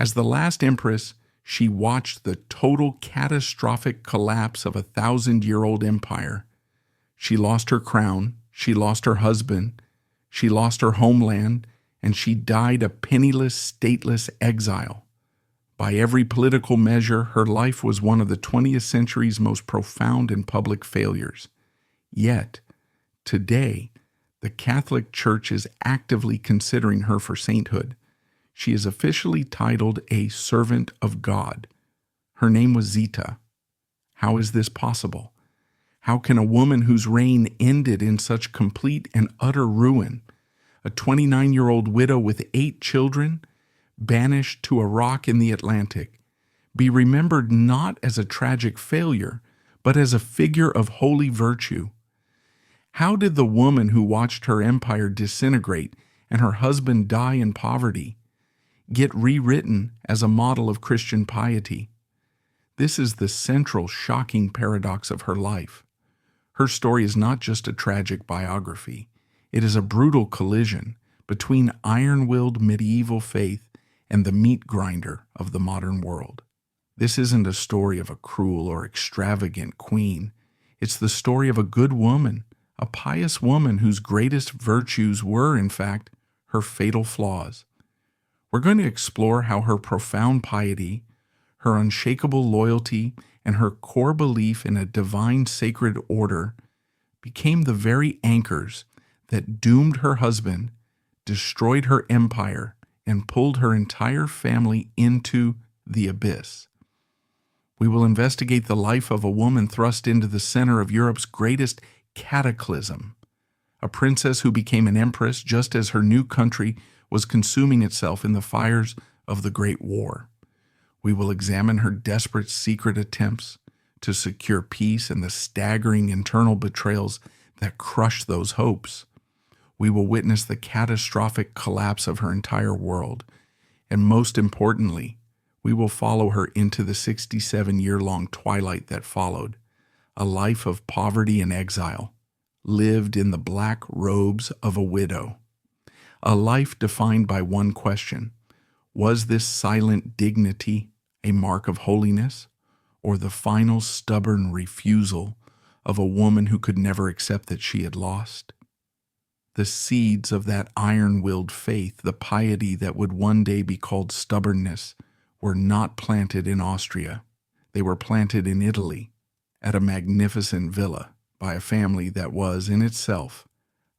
As the last empress, she watched the total catastrophic collapse of a 1,000-year-old empire. She lost her crown, she lost her husband, she lost her homeland, and she died a penniless, stateless exile. By every political measure, her life was one of the 20th century's most profound and public failures. Yet, today, the Catholic Church is actively considering her for sainthood. She is officially titled a servant of God. Her name was Zita. How is this possible? How can a woman whose reign ended in such complete and utter ruin, a 29-year-old widow with 8 children, banished to a rock in the Atlantic, be remembered not as a tragic failure, but as a figure of holy virtue? How did the woman who watched her empire disintegrate and her husband die in poverty get rewritten as a model of Christian piety? This is the central, shocking paradox of her life. Her story is not just a tragic biography. It is a brutal collision between iron-willed medieval faith and the meat grinder of the modern world. This isn't a story of a cruel or extravagant queen. It's the story of a good woman, a pious woman whose greatest virtues were, in fact, her fatal flaws. We're going to explore how her profound piety, her unshakable loyalty, and her core belief in a divine sacred order became the very anchors that doomed her husband, destroyed her empire, and pulled her entire family into the abyss. We will investigate the life of a woman thrust into the center of Europe's greatest cataclysm, a princess who became an empress just as her new country was consuming itself in the fires of the Great War. We will examine her desperate secret attempts to secure peace and the staggering internal betrayals that crushed those hopes. We will witness the catastrophic collapse of her entire world, and most importantly, we will follow her into the 67-year-long twilight that followed, a life of poverty and exile, lived in the black robes of a widow. A life defined by one question: was this silent dignity a mark of holiness, or the final stubborn refusal of a woman who could never accept that she had lost? The seeds of that iron-willed faith, the piety that would one day be called stubbornness, were not planted in Austria. They were planted in Italy, at a magnificent villa by a family that was, in itself,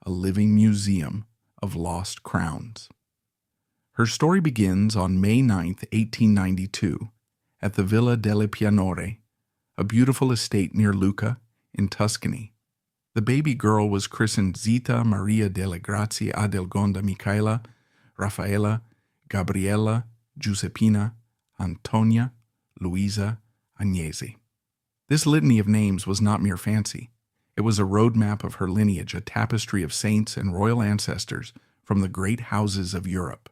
a living museum of lost crowns. Her story begins on May 9, 1892, at the Villa delle Pianore, a beautiful estate near Lucca in Tuscany. The baby girl was christened Zita Maria delle Grazie Adelgonda Michaela, Raffaella, Gabriella, Giuseppina, Antonia, Luisa, Agnese. This litany of names was not mere fancy. It was a roadmap of her lineage, a tapestry of saints and royal ancestors from the great houses of Europe.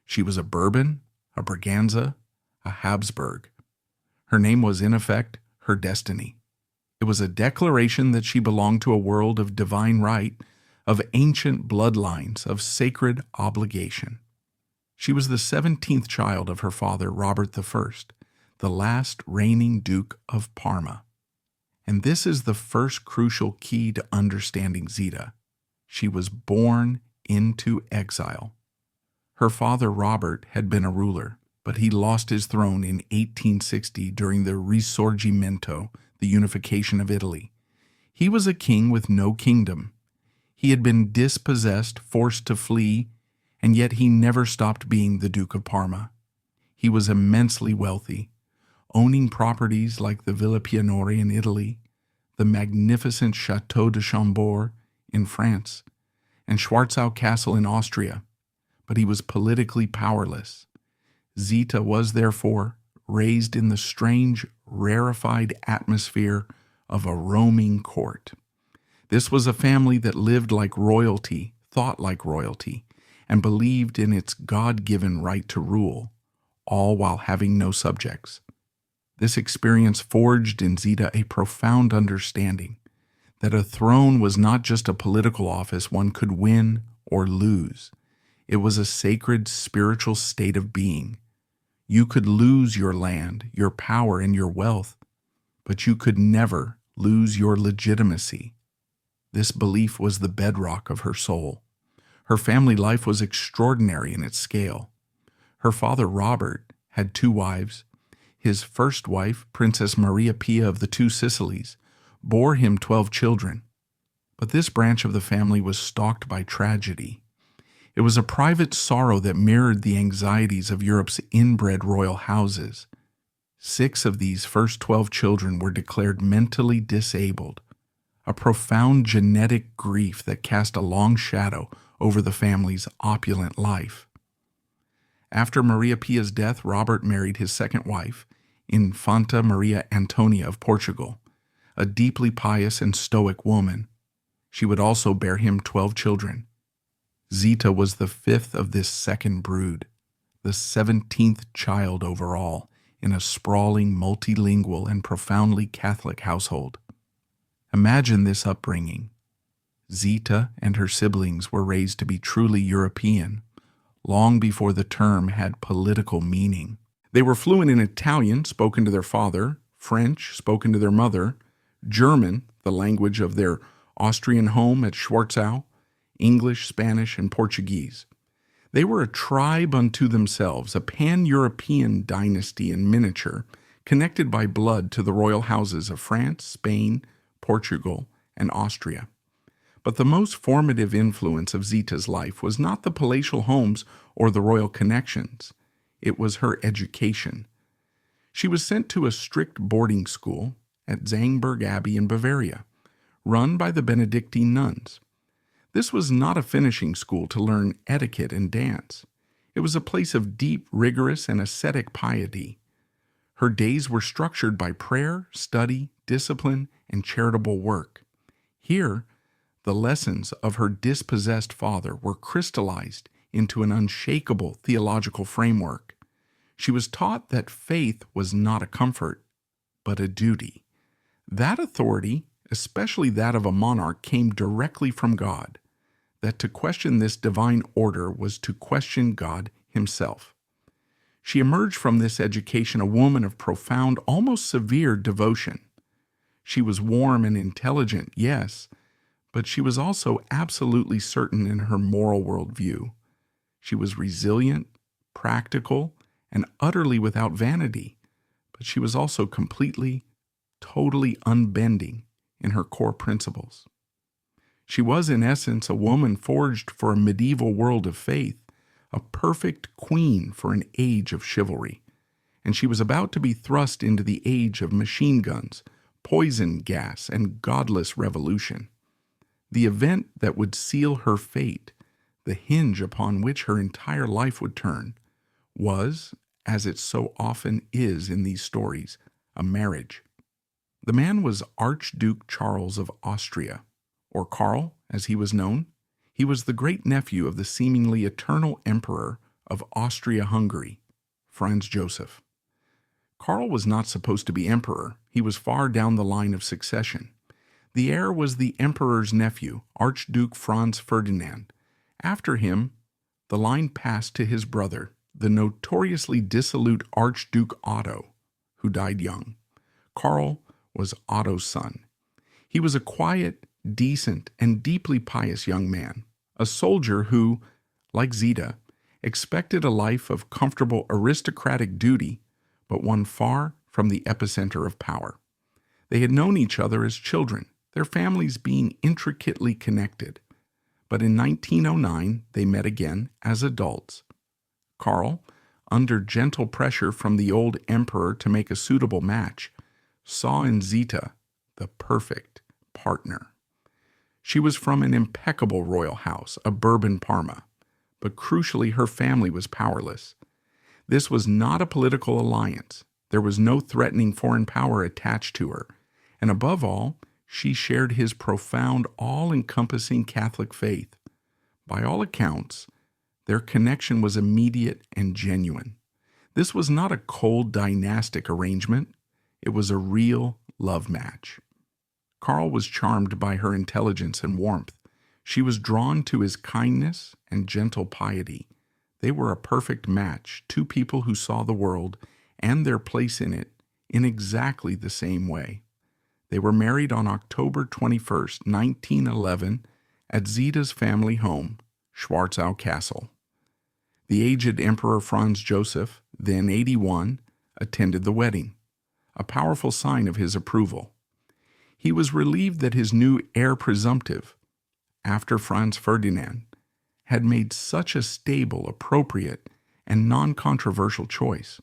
She was a Bourbon, a Braganza, a Habsburg. Her name was, in effect, her destiny. It was a declaration that she belonged to a world of divine right, of ancient bloodlines, of sacred obligation. She was the 17th child of her father, Robert I, the last reigning Duke of Parma. And this is the first crucial key to understanding Zita. She was born into exile. Her father, Robert, had been a ruler, but he lost his throne in 1860 during the Risorgimento, the unification of Italy. He was a king with no kingdom. He had been dispossessed, forced to flee, and yet he never stopped being the Duke of Parma. He was immensely wealthy, owning properties like the Villa Pianore in Italy, the magnificent Château de Chambord in France, and Schwarzau Castle in Austria, but he was politically powerless. Zita was, therefore, raised in the strange, rarefied atmosphere of a roaming court. This was a family that lived like royalty, thought like royalty, and believed in its God-given right to rule, all while having no subjects. This experience forged in Zita a profound understanding that a throne was not just a political office one could win or lose. It was a sacred spiritual state of being. You could lose your land, your power, and your wealth, but you could never lose your legitimacy. This belief was the bedrock of her soul. Her family life was extraordinary in its scale. Her father, Robert, had 2 wives. His first wife, Princess Maria Pia of the 2 Sicilies, bore him 12 children. But this branch of the family was stalked by tragedy. It was a private sorrow that mirrored the anxieties of Europe's inbred royal houses. 6 of these first 12 children were declared mentally disabled, a profound genetic grief that cast a long shadow over the family's opulent life. After Maria Pia's death, Robert married his second wife, Infanta Maria Antonia of Portugal, a deeply pious and stoic woman. She would also bear him 12 children. Zita was the 5th of this second brood, the 17th child overall in a sprawling, multilingual, and profoundly Catholic household. Imagine this upbringing. Zita and her siblings were raised to be truly European, long before the term had political meaning. They were fluent in Italian, spoken to their father, French, spoken to their mother, German, the language of their Austrian home at Schwarzau, English, Spanish, and Portuguese. They were a tribe unto themselves, a pan-European dynasty in miniature, connected by blood to the royal houses of France, Spain, Portugal, and Austria. But the most formative influence of Zita's life was not the palatial homes or the royal connections. It was her education. She was sent to a strict boarding school at Zangberg Abbey in Bavaria, run by the Benedictine nuns. This was not a finishing school to learn etiquette and dance. It was a place of deep, rigorous, and ascetic piety. Her days were structured by prayer, study, discipline, and charitable work. Here, the lessons of her dispossessed father were crystallized into an unshakable theological framework. She was taught that faith was not a comfort, but a duty. That authority, especially that of a monarch, came directly from God. That to question this divine order was to question God himself. She emerged from this education a woman of profound, almost severe devotion. She was warm and intelligent, yes, but she was also absolutely certain in her moral worldview. She was resilient, practical, and utterly without vanity, but she was also completely, totally unbending in her core principles. She was, in essence, a woman forged for a medieval world of faith, a perfect queen for an age of chivalry, and she was about to be thrust into the age of machine guns, poison gas, and godless revolution. The event that would seal her fate, the hinge upon which her entire life would turn, was, as it so often is in these stories, a marriage. The man was Archduke Charles of Austria, or Karl, as he was known. He was the great-nephew of the seemingly eternal emperor of Austria-Hungary, Franz Joseph. Karl was not supposed to be emperor. He was far down the line of succession. The heir was the emperor's nephew, Archduke Franz Ferdinand. After him, the line passed to his brother, the notoriously dissolute Archduke Otto, who died young. Karl was Otto's son. He was a quiet, decent, and deeply pious young man, a soldier who, like Zita, expected a life of comfortable aristocratic duty, but one far from the epicenter of power. They had known each other as children, their families being intricately connected. But in 1909, they met again as adults. Karl, under gentle pressure from the old emperor to make a suitable match, saw in Zita the perfect partner. She was from an impeccable royal house, a Bourbon-Parma, but crucially her family was powerless. This was not a political alliance. There was no threatening foreign power attached to her, and above all, she shared his profound, all-encompassing Catholic faith. By all accounts, their connection was immediate and genuine. This was not a cold dynastic arrangement. It was a real love match. Karl was charmed by her intelligence and warmth. She was drawn to his kindness and gentle piety. They were a perfect match, two people who saw the world and their place in it in exactly the same way. They were married on October 21st, 1911, at Zita's family home, Schwarzau Castle. The aged Emperor Franz Joseph, then 81, attended the wedding, a powerful sign of his approval. He was relieved that his new heir presumptive, after Franz Ferdinand, had made such a stable, appropriate, and non-controversial choice.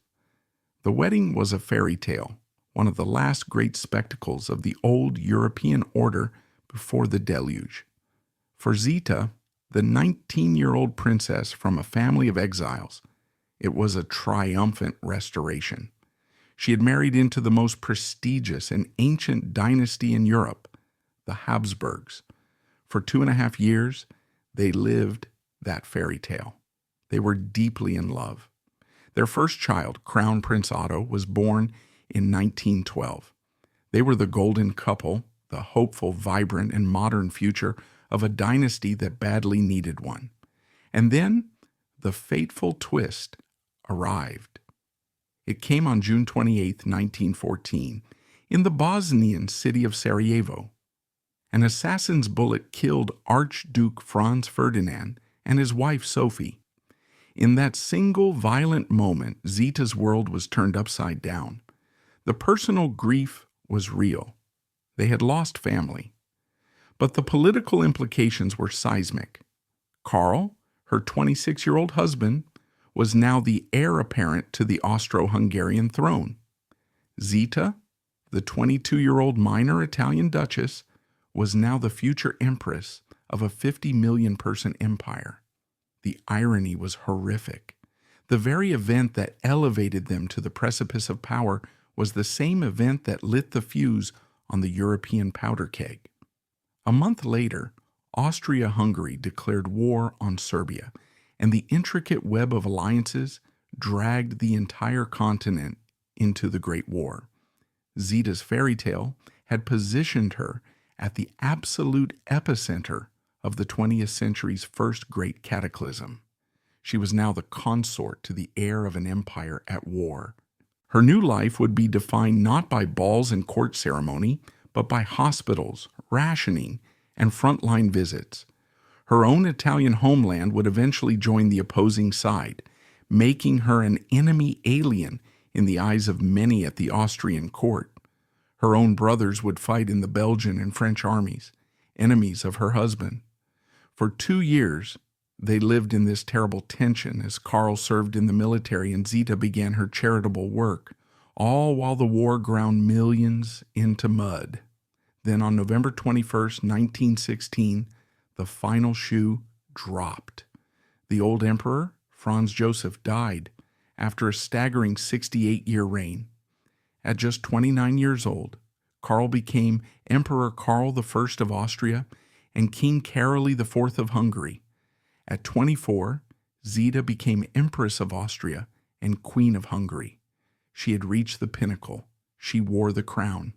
The wedding was a fairy tale, one of the last great spectacles of the old European order before the deluge. For Zita, the 19-year-old princess from a family of exiles, it was a triumphant restoration. She had married into the most prestigious and ancient dynasty in Europe, the Habsburgs. For 2.5 years, they lived that fairy tale. They were deeply in love. Their first child, Crown Prince Otto, was born in 1912. They were the golden couple, the hopeful, vibrant, and modern future of a dynasty that badly needed one. And then the fateful twist arrived. It came on June 28, 1914, in the Bosnian city of Sarajevo. An assassin's bullet killed Archduke Franz Ferdinand and his wife Sophie. In that single violent moment, Zita's world was turned upside down. The personal grief was real. They had lost family. But the political implications were seismic. Karl, her 26-year-old husband, was now the heir apparent to the Austro-Hungarian throne. Zita, the 22-year-old minor Italian duchess, was now the future empress of a 50-million-person empire. The irony was horrific. The very event that elevated them to the precipice of power was the same event that lit the fuse on the European powder keg. A month later, Austria-Hungary declared war on Serbia, and the intricate web of alliances dragged the entire continent into the Great War. Zita's fairy tale had positioned her at the absolute epicenter of the 20th century's first great cataclysm. She was now the consort to the heir of an empire at war. Her new life would be defined not by balls and court ceremony, but by hospitals, rationing, and frontline visits. Her own Italian homeland would eventually join the opposing side, making her an enemy alien in the eyes of many at the Austrian court. Her own brothers would fight in the Belgian and French armies, enemies of her husband. For 2 years, they lived in this terrible tension as Karl served in the military and Zita began her charitable work, all while the war ground millions into mud. Then on November 21st, 1916, the final shoe dropped. The old emperor, Franz Joseph, died after a staggering 68-year reign. At just 29 years old, Karl became Emperor Karl I of Austria and King Carol IV of Hungary. At 24, Zita became Empress of Austria and Queen of Hungary. She had reached the pinnacle. She wore the crown.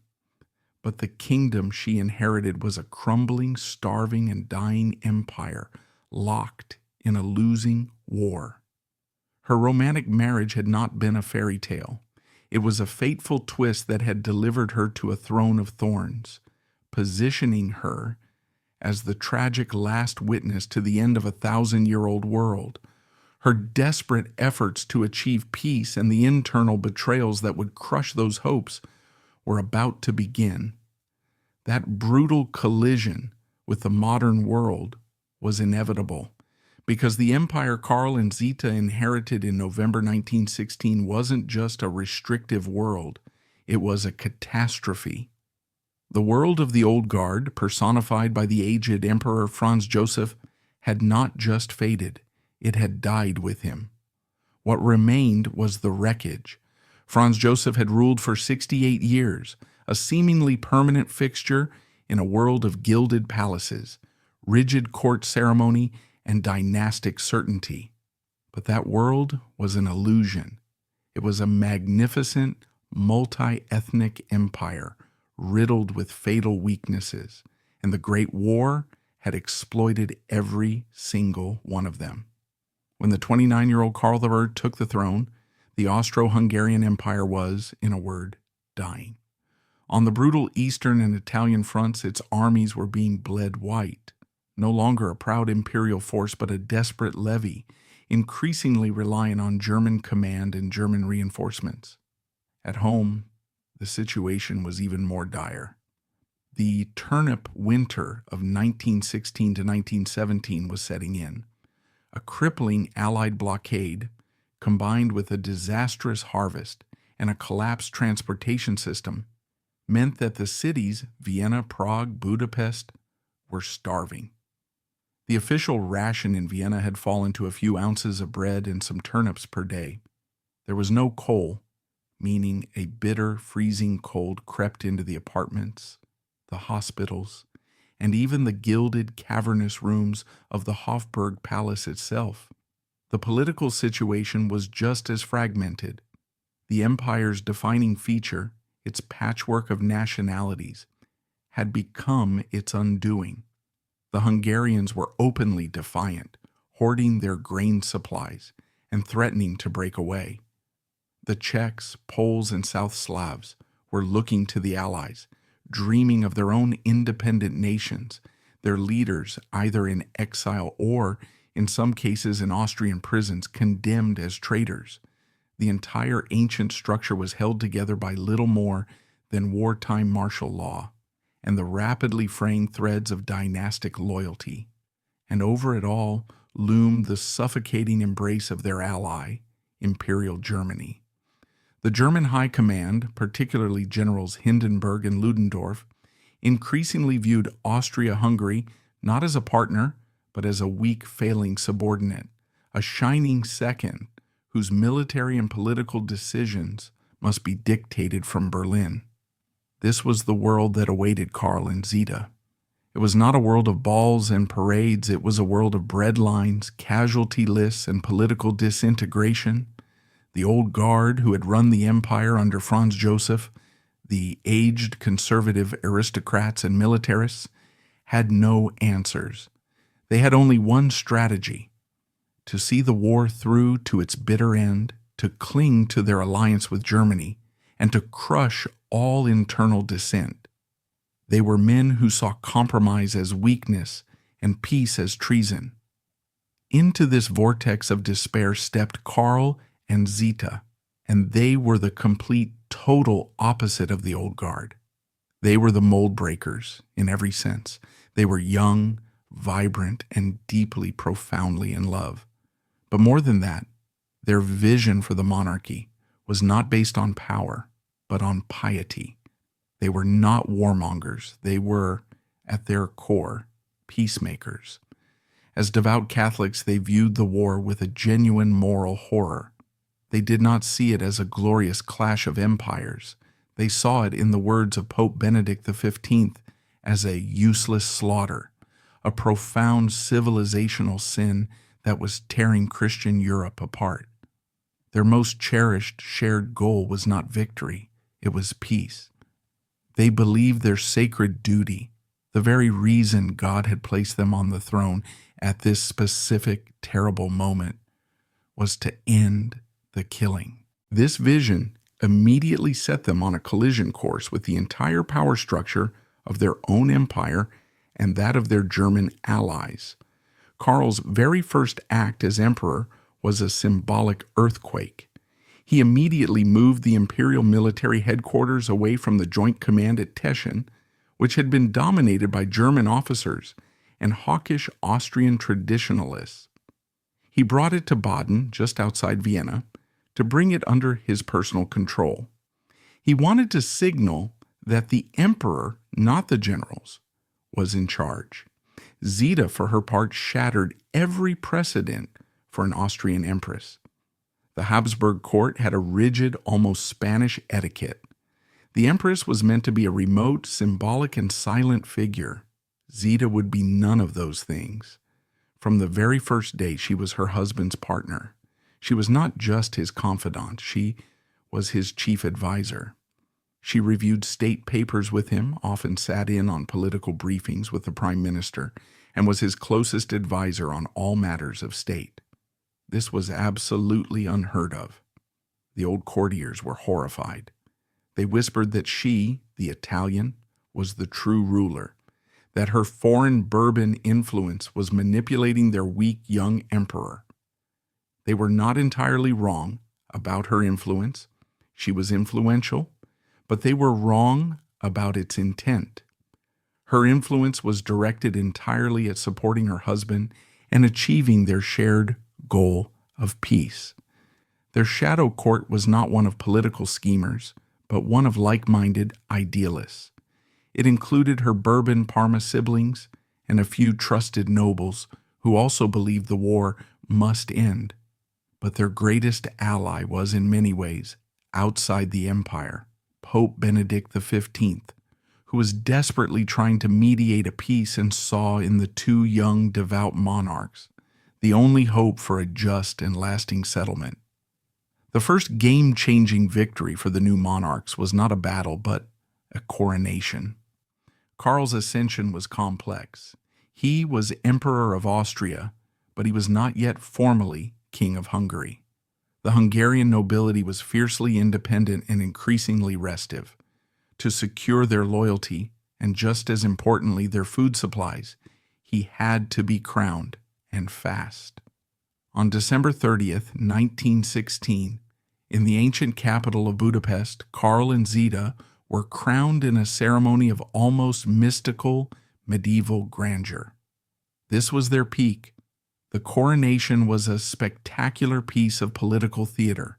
But the kingdom she inherited was a crumbling, starving, and dying empire locked in a losing war. Her romantic marriage had not been a fairy tale. It was a fateful twist that had delivered her to a throne of thorns, positioning her as the tragic last witness to the end of a 1,000-year-old world. Her desperate efforts to achieve peace and the internal betrayals that would crush those hopes were about to begin. That brutal collision with the modern world was inevitable, because the empire Karl and Zita inherited in November 1916 wasn't just a restrictive world, it was a catastrophe. The world of the old guard, personified by the aged Emperor Franz Joseph, had not just faded, it had died with him. What remained was the wreckage. Franz Joseph had ruled for 68 years, a seemingly permanent fixture in a world of gilded palaces, rigid court ceremony, and dynastic certainty. But that world was an illusion. It was a magnificent, multi-ethnic empire, riddled with fatal weaknesses, and the Great War had exploited every single one of them. When the 29-year-old Karl III took the throne, the Austro-Hungarian Empire was, in a word, dying. On the brutal Eastern and Italian fronts, its armies were being bled white, no longer a proud imperial force but a desperate levy, increasingly reliant on German command and German reinforcements. At home, the situation was even more dire. The turnip winter of 1916 to 1917 was setting in. A crippling Allied blockade, combined with a disastrous harvest and a collapsed transportation system, meant that the cities, Vienna, Prague, Budapest, were starving. The official ration in Vienna had fallen to a few ounces of bread and some turnips per day. There was no coal, meaning a bitter, freezing cold crept into the apartments, the hospitals, and even the gilded, cavernous rooms of the Habsburg Palace itself. The political situation was just as fragmented. The empire's defining feature, its patchwork of nationalities, had become its undoing. The Hungarians were openly defiant, hoarding their grain supplies and threatening to break away. The Czechs, Poles, and South Slavs were looking to the Allies, dreaming of their own independent nations, their leaders either in exile or, in some cases in Austrian prisons, condemned as traitors. The entire ancient structure was held together by little more than wartime martial law and the rapidly fraying threads of dynastic loyalty. And over it all loomed the suffocating embrace of their ally, Imperial Germany. The German High Command, particularly Generals Hindenburg and Ludendorff, increasingly viewed Austria-Hungary not as a partner, but as a weak, failing subordinate, a shining second whose military and political decisions must be dictated from Berlin. This was the world that awaited Karl and Zita. It was not a world of balls and parades, it was a world of breadlines, casualty lists, and political disintegration. The old guard who had run the empire under Franz Joseph, the aged conservative aristocrats and militarists, had no answers. They had only one strategy: to see the war through to its bitter end, to cling to their alliance with Germany, and to crush all internal dissent. They were men who saw compromise as weakness and peace as treason. Into this vortex of despair stepped Karl and Zita, and they were the complete, total opposite of the old guard. They were the mold breakers in every sense. They were young, vibrant, and deeply, profoundly in love. But more than that, their vision for the monarchy was not based on power, but on piety. They were not warmongers. They were, at their core, peacemakers. As devout Catholics, they viewed the war with a genuine moral horror. They did not see it as a glorious clash of empires. They saw it, in the words of Pope Benedict XV, as a useless slaughter, a profound civilizational sin that was tearing Christian Europe apart. Their most cherished shared goal was not victory, it was peace. They believed their sacred duty, the very reason God had placed them on the throne at this specific terrible moment, was to end the killing. This vision immediately set them on a collision course with the entire power structure of their own empire and that of their German allies. Karl's very first act as emperor was a symbolic earthquake. He immediately moved the imperial military headquarters away from the Joint Command at Teschen, which had been dominated by German officers and hawkish Austrian traditionalists. He brought it to Baden, just outside Vienna, to bring it under his personal control. He wanted to signal that the emperor, not the generals, was in charge. Zita, for her part, shattered every precedent for an Austrian empress. The Habsburg court had a rigid, almost Spanish etiquette. The empress was meant to be a remote, symbolic, and silent figure. Zita would be none of those things. From the very first day, she was her husband's partner. She was not just his confidant, she was his chief advisor. She reviewed state papers with him, often sat in on political briefings with the prime minister, and was his closest advisor on all matters of state. This was absolutely unheard of. The old courtiers were horrified. They whispered that she, the Italian, was the true ruler, that her foreign Bourbon influence was manipulating their weak young emperor. They were not entirely wrong about her influence. She was influential, but they were wrong about its intent. Her influence was directed entirely at supporting her husband and achieving their shared goal of peace. Their shadow court was not one of political schemers, but one of like-minded idealists. It included her Bourbon-Parma siblings and a few trusted nobles who also believed the war must end. But their greatest ally was, in many ways, outside the empire, Pope Benedict XV, who was desperately trying to mediate a peace and saw in the two young devout monarchs the only hope for a just and lasting settlement. The first game-changing victory for the new monarchs was not a battle, but a coronation. Karl's ascension was complex. He was Emperor of Austria, but he was not yet formally King of Hungary. The Hungarian nobility was fiercely independent and increasingly restive. To secure their loyalty, and just as importantly their food supplies, he had to be crowned, and fast. On December 30th, 1916, in the ancient capital of Budapest, Karl and Zita were crowned in a ceremony of almost mystical medieval grandeur. This was their peak. The coronation was a spectacular piece of political theater.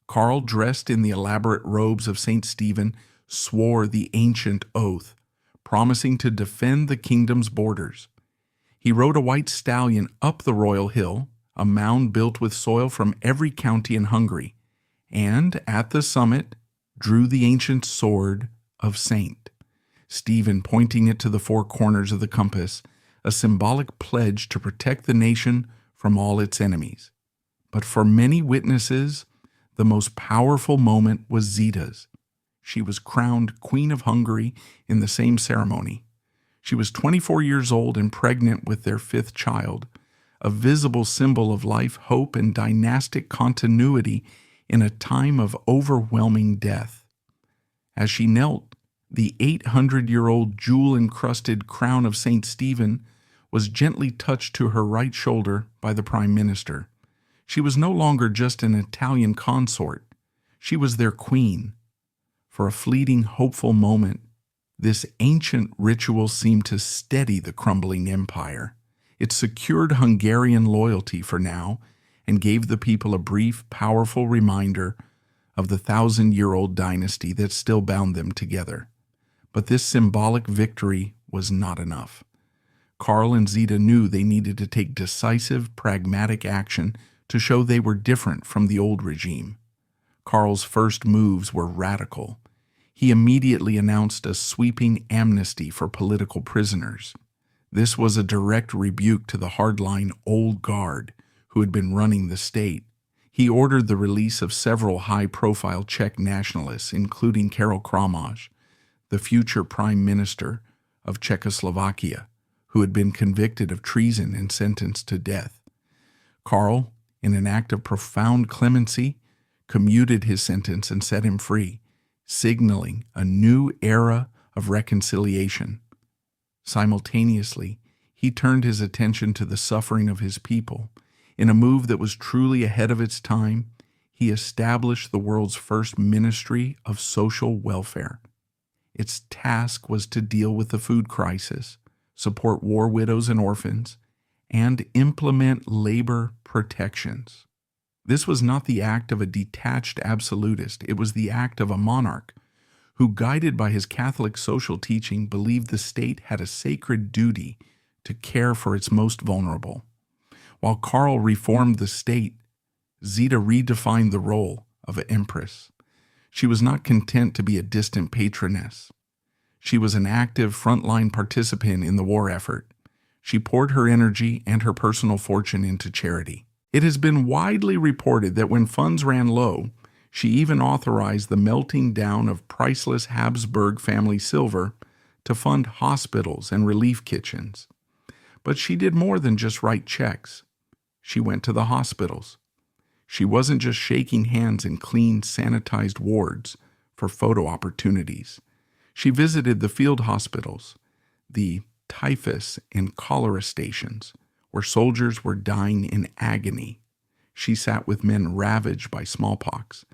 Karl, dressed in the elaborate robes of St. Stephen, swore the ancient oath, promising to defend the kingdom's borders. He rode a white stallion up the royal hill, a mound built with soil from every county in Hungary, and at the summit drew the ancient sword of Saint Stephen, pointing it to the four corners of the compass, a symbolic pledge to protect the nation from all its enemies. But for many witnesses, the most powerful moment was Zita's. She was crowned Queen of Hungary in the same ceremony. She was 24 years old and pregnant with their fifth child, a visible symbol of life, hope, and dynastic continuity in a time of overwhelming death. As she knelt, the 800-year-old jewel-encrusted crown of St. Stephen was gently touched to her right shoulder by the Prime Minister. She was no longer just an Italian consort. She was their queen. For a fleeting, hopeful moment, this ancient ritual seemed to steady the crumbling empire. It secured Hungarian loyalty for now and gave the people a brief, powerful reminder of the 1,000-year-old dynasty that still bound them together. But this symbolic victory was not enough. Karl and Zita knew they needed to take decisive, pragmatic action to show they were different from the old regime. Karl's first moves were radical. He immediately announced a sweeping amnesty for political prisoners. This was a direct rebuke to the hardline old guard who had been running the state. He ordered the release of several high-profile Czech nationalists, including Karol Kramaj, the future Prime Minister of Czechoslovakia, who had been convicted of treason and sentenced to death. Karl, in an act of profound clemency, commuted his sentence and set him free, signaling a new era of reconciliation. Simultaneously, he turned his attention to the suffering of his people. In a move that was truly ahead of its time, he established the world's first ministry of social welfare. Its task was to deal with the food crisis, support war widows and orphans, and implement labor protections. This was not the act of a detached absolutist. It was the act of a monarch who, guided by his Catholic social teaching, believed the state had a sacred duty to care for its most vulnerable. While Karl reformed the state, Zita redefined the role of an empress. She was not content to be a distant patroness. She was an active frontline participant in the war effort. She poured her energy and her personal fortune into charity. It has been widely reported that when funds ran low, she even authorized the melting down of priceless Habsburg family silver to fund hospitals and relief kitchens. But she did more than just write checks. She went to the hospitals. She wasn't just shaking hands in clean, sanitized wards for photo opportunities. She visited the field hospitals, the typhus and cholera stations, where soldiers were dying in agony. She sat with men ravaged by smallpox,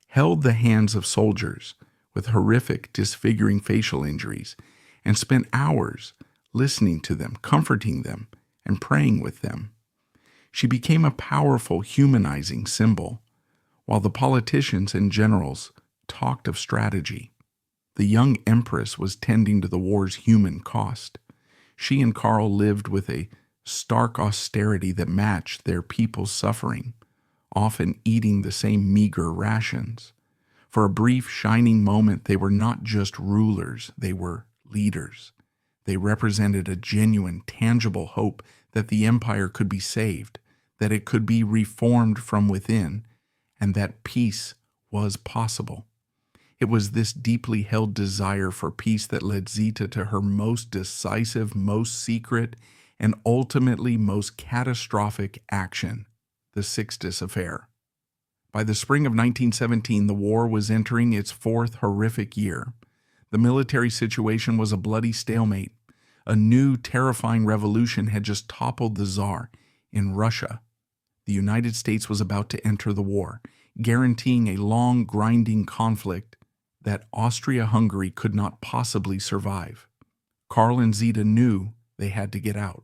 held the hands of soldiers with horrific, disfiguring facial injuries, and spent hours listening to them, comforting them, and praying with them. She became a powerful, humanizing symbol, while the politicians and generals talked of strategy. The young empress was tending to the war's human cost. She and Karl lived with a stark austerity that matched their people's suffering, often eating the same meager rations. For a brief, shining moment, they were not just rulers, they were leaders. They represented a genuine, tangible hope that the empire could be saved, that it could be reformed from within, and that peace was possible. It was this deeply held desire for peace that led Zita to her most decisive, most secret, and ultimately most catastrophic action, the Sixtus Affair. By the spring of 1917, the war was entering its fourth horrific year. The military situation was a bloody stalemate. A new, terrifying revolution had just toppled the Tsar in Russia. The United States was about to enter the war, guaranteeing a long, grinding conflict that Austria-Hungary could not possibly survive. Karl and Zita knew they had to get out.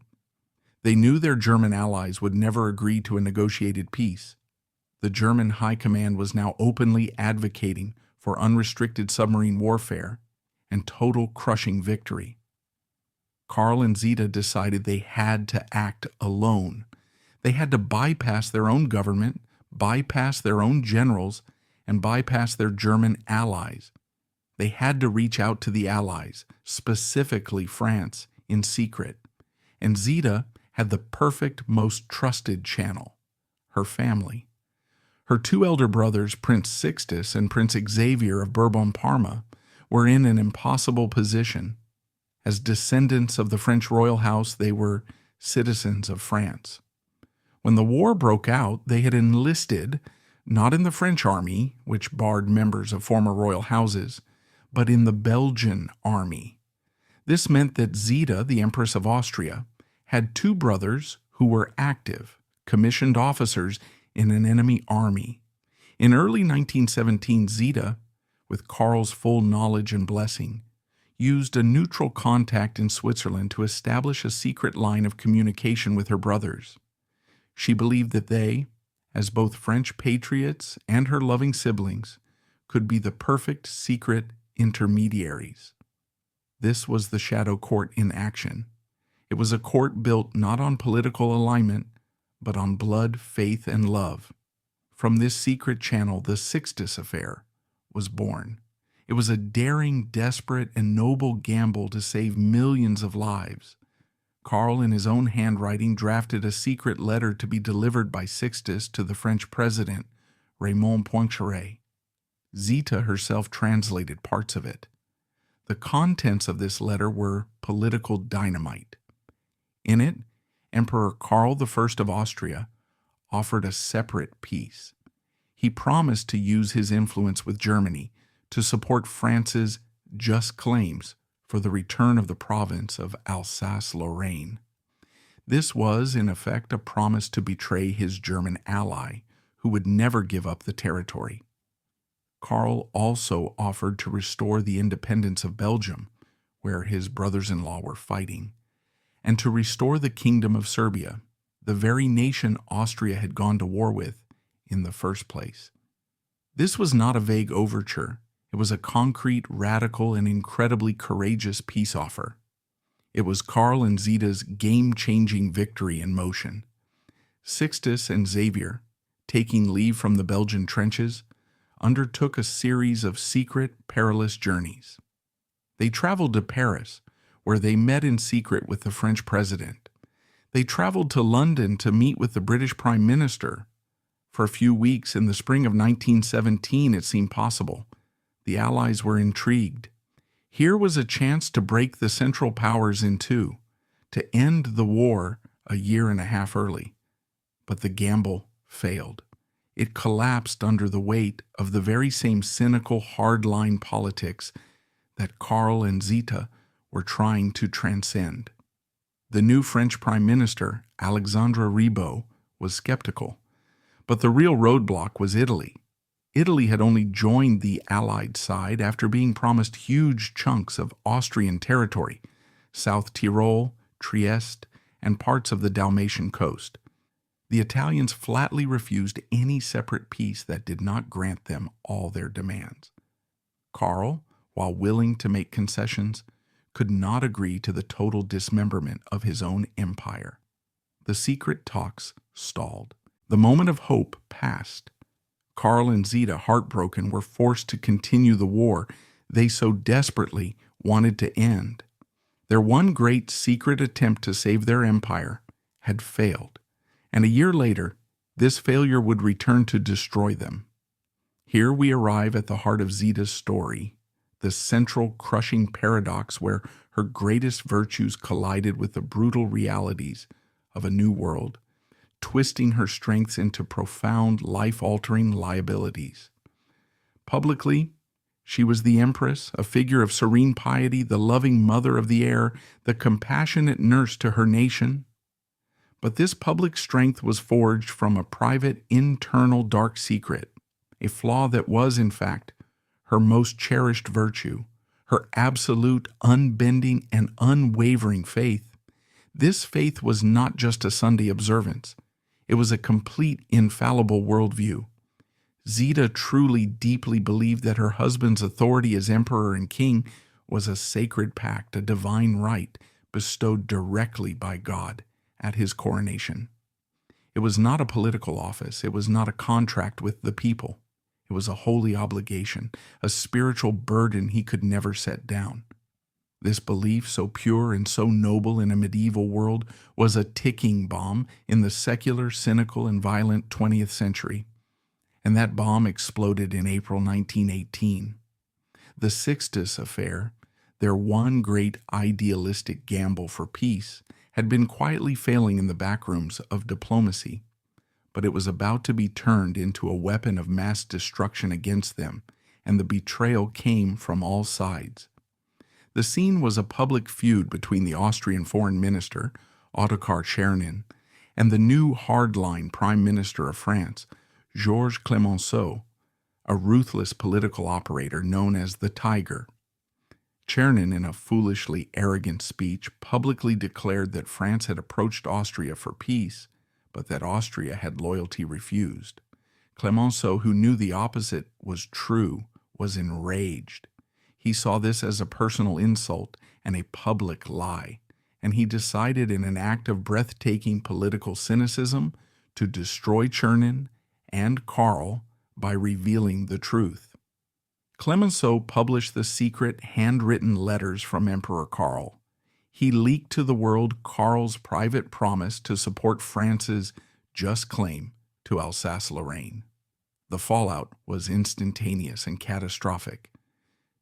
They knew their German allies would never agree to a negotiated peace. The German High Command was now openly advocating for unrestricted submarine warfare and total crushing victory. Karl and Zita decided they had to act alone. They had to bypass their own government, bypass their own generals, and bypass their German allies. They had to reach out to the allies, specifically France, in secret. And Zita had the perfect, most trusted channel: her family. Her two elder brothers, Prince Sixtus and Prince Xavier of Bourbon-Parma, were in an impossible position. As descendants of the French royal house, they were citizens of France. When the war broke out, they had enlisted not in the French army, which barred members of former royal houses, but in the Belgian army. This meant that Zita, the Empress of Austria, had two brothers who were active, commissioned officers in an enemy army. In early 1917, Zita, with Karl's full knowledge and blessing, used a neutral contact in Switzerland to establish a secret line of communication with her brothers. She believed that they, as both French patriots and her loving siblings, could be the perfect secret intermediaries. This was the Shadow Court in action. It was a court built not on political alignment, but on blood, faith, and love. From this secret channel, the Sixtus Affair was born. It was a daring, desperate, and noble gamble to save millions of lives. Karl, in his own handwriting, drafted a secret letter to be delivered by Sixtus to the French president, Raymond Poincaré. Zita herself translated parts of it. The contents of this letter were political dynamite. In it, Emperor Karl I of Austria offered a separate peace. He promised to use his influence with Germany to support France's just claims for the return of the province of Alsace-Lorraine. This was, in effect, a promise to betray his German ally, who would never give up the territory. Karl also offered to restore the independence of Belgium, where his brothers-in-law were fighting, and to restore the Kingdom of Serbia, the very nation Austria had gone to war with in the first place. This was not a vague overture. It was a concrete, radical, and incredibly courageous peace offer. It was Karl and Zita's game-changing victory in motion. Sixtus and Xavier, taking leave from the Belgian trenches, undertook a series of secret, perilous journeys. They traveled to Paris, where they met in secret with the French president. They traveled to London to meet with the British Prime Minister. For a few weeks in the spring of 1917, it seemed possible. The Allies were intrigued. Here was a chance to break the Central Powers in two, to end the war a year and a half early. But the gamble failed. It collapsed under the weight of the very same cynical, hardline politics that Karl and Zita were trying to transcend. The new French Prime Minister, Alexandre Ribot, was skeptical. But the real roadblock was Italy. Italy had only joined the Allied side after being promised huge chunks of Austrian territory, South Tyrol, Trieste, and parts of the Dalmatian coast. The Italians flatly refused any separate peace that did not grant them all their demands. Karl, while willing to make concessions, could not agree to the total dismemberment of his own empire. The secret talks stalled. The moment of hope passed. Karl and Zita, heartbroken, were forced to continue the war they so desperately wanted to end. Their one great secret attempt to save their empire had failed, and a year later, this failure would return to destroy them. Here we arrive at the heart of Zita's story, the central crushing paradox where her greatest virtues collided with the brutal realities of a new world, twisting her strengths into profound, life-altering liabilities. Publicly, she was the empress, a figure of serene piety, the loving mother of the air, the compassionate nurse to her nation. But this public strength was forged from a private, internal dark secret, a flaw that was, in fact, her most cherished virtue, her absolute, unbending, and unwavering faith. This faith was not just a Sunday observance. It was a complete, infallible worldview. Zita truly, deeply believed that her husband's authority as emperor and king was a sacred pact, a divine right bestowed directly by God at his coronation. It was not a political office. It was not a contract with the people. It was a holy obligation, a spiritual burden he could never set down. This belief, so pure and so noble in a medieval world, was a ticking bomb in the secular, cynical, and violent 20th century. And that bomb exploded in April 1918. The Sixtus Affair, their one great idealistic gamble for peace, had been quietly failing in the backrooms of diplomacy, but it was about to be turned into a weapon of mass destruction against them, and the betrayal came from all sides. The scene was a public feud between the Austrian foreign minister, Ottokar Czernin, and the new hardline prime minister of France, Georges Clemenceau, a ruthless political operator known as the Tiger. Czernin, in a foolishly arrogant speech, publicly declared that France had approached Austria for peace, but that Austria had loyalty refused. Clemenceau, who knew the opposite was true, was enraged. He saw this as a personal insult and a public lie, and he decided in an act of breathtaking political cynicism to destroy Czernin and Karl by revealing the truth. Clemenceau published the secret handwritten letters from Emperor Karl. He leaked to the world Karl's private promise to support France's just claim to Alsace-Lorraine. The fallout was instantaneous and catastrophic.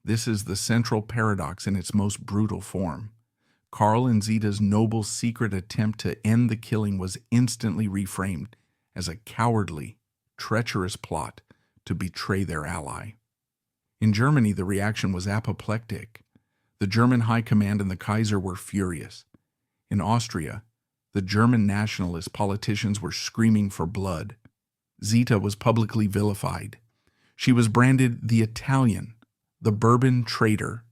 This is the central paradox in its most brutal form. Karl and Zita's noble secret attempt to end the killing was instantly reframed as a cowardly, treacherous plot to betray their ally. In Germany, the reaction was apoplectic. The German High Command and the Kaiser were furious. In Austria, the German nationalist politicians were screaming for blood. Zita was publicly vilified. She was branded the Italian, the Bourbon traitor,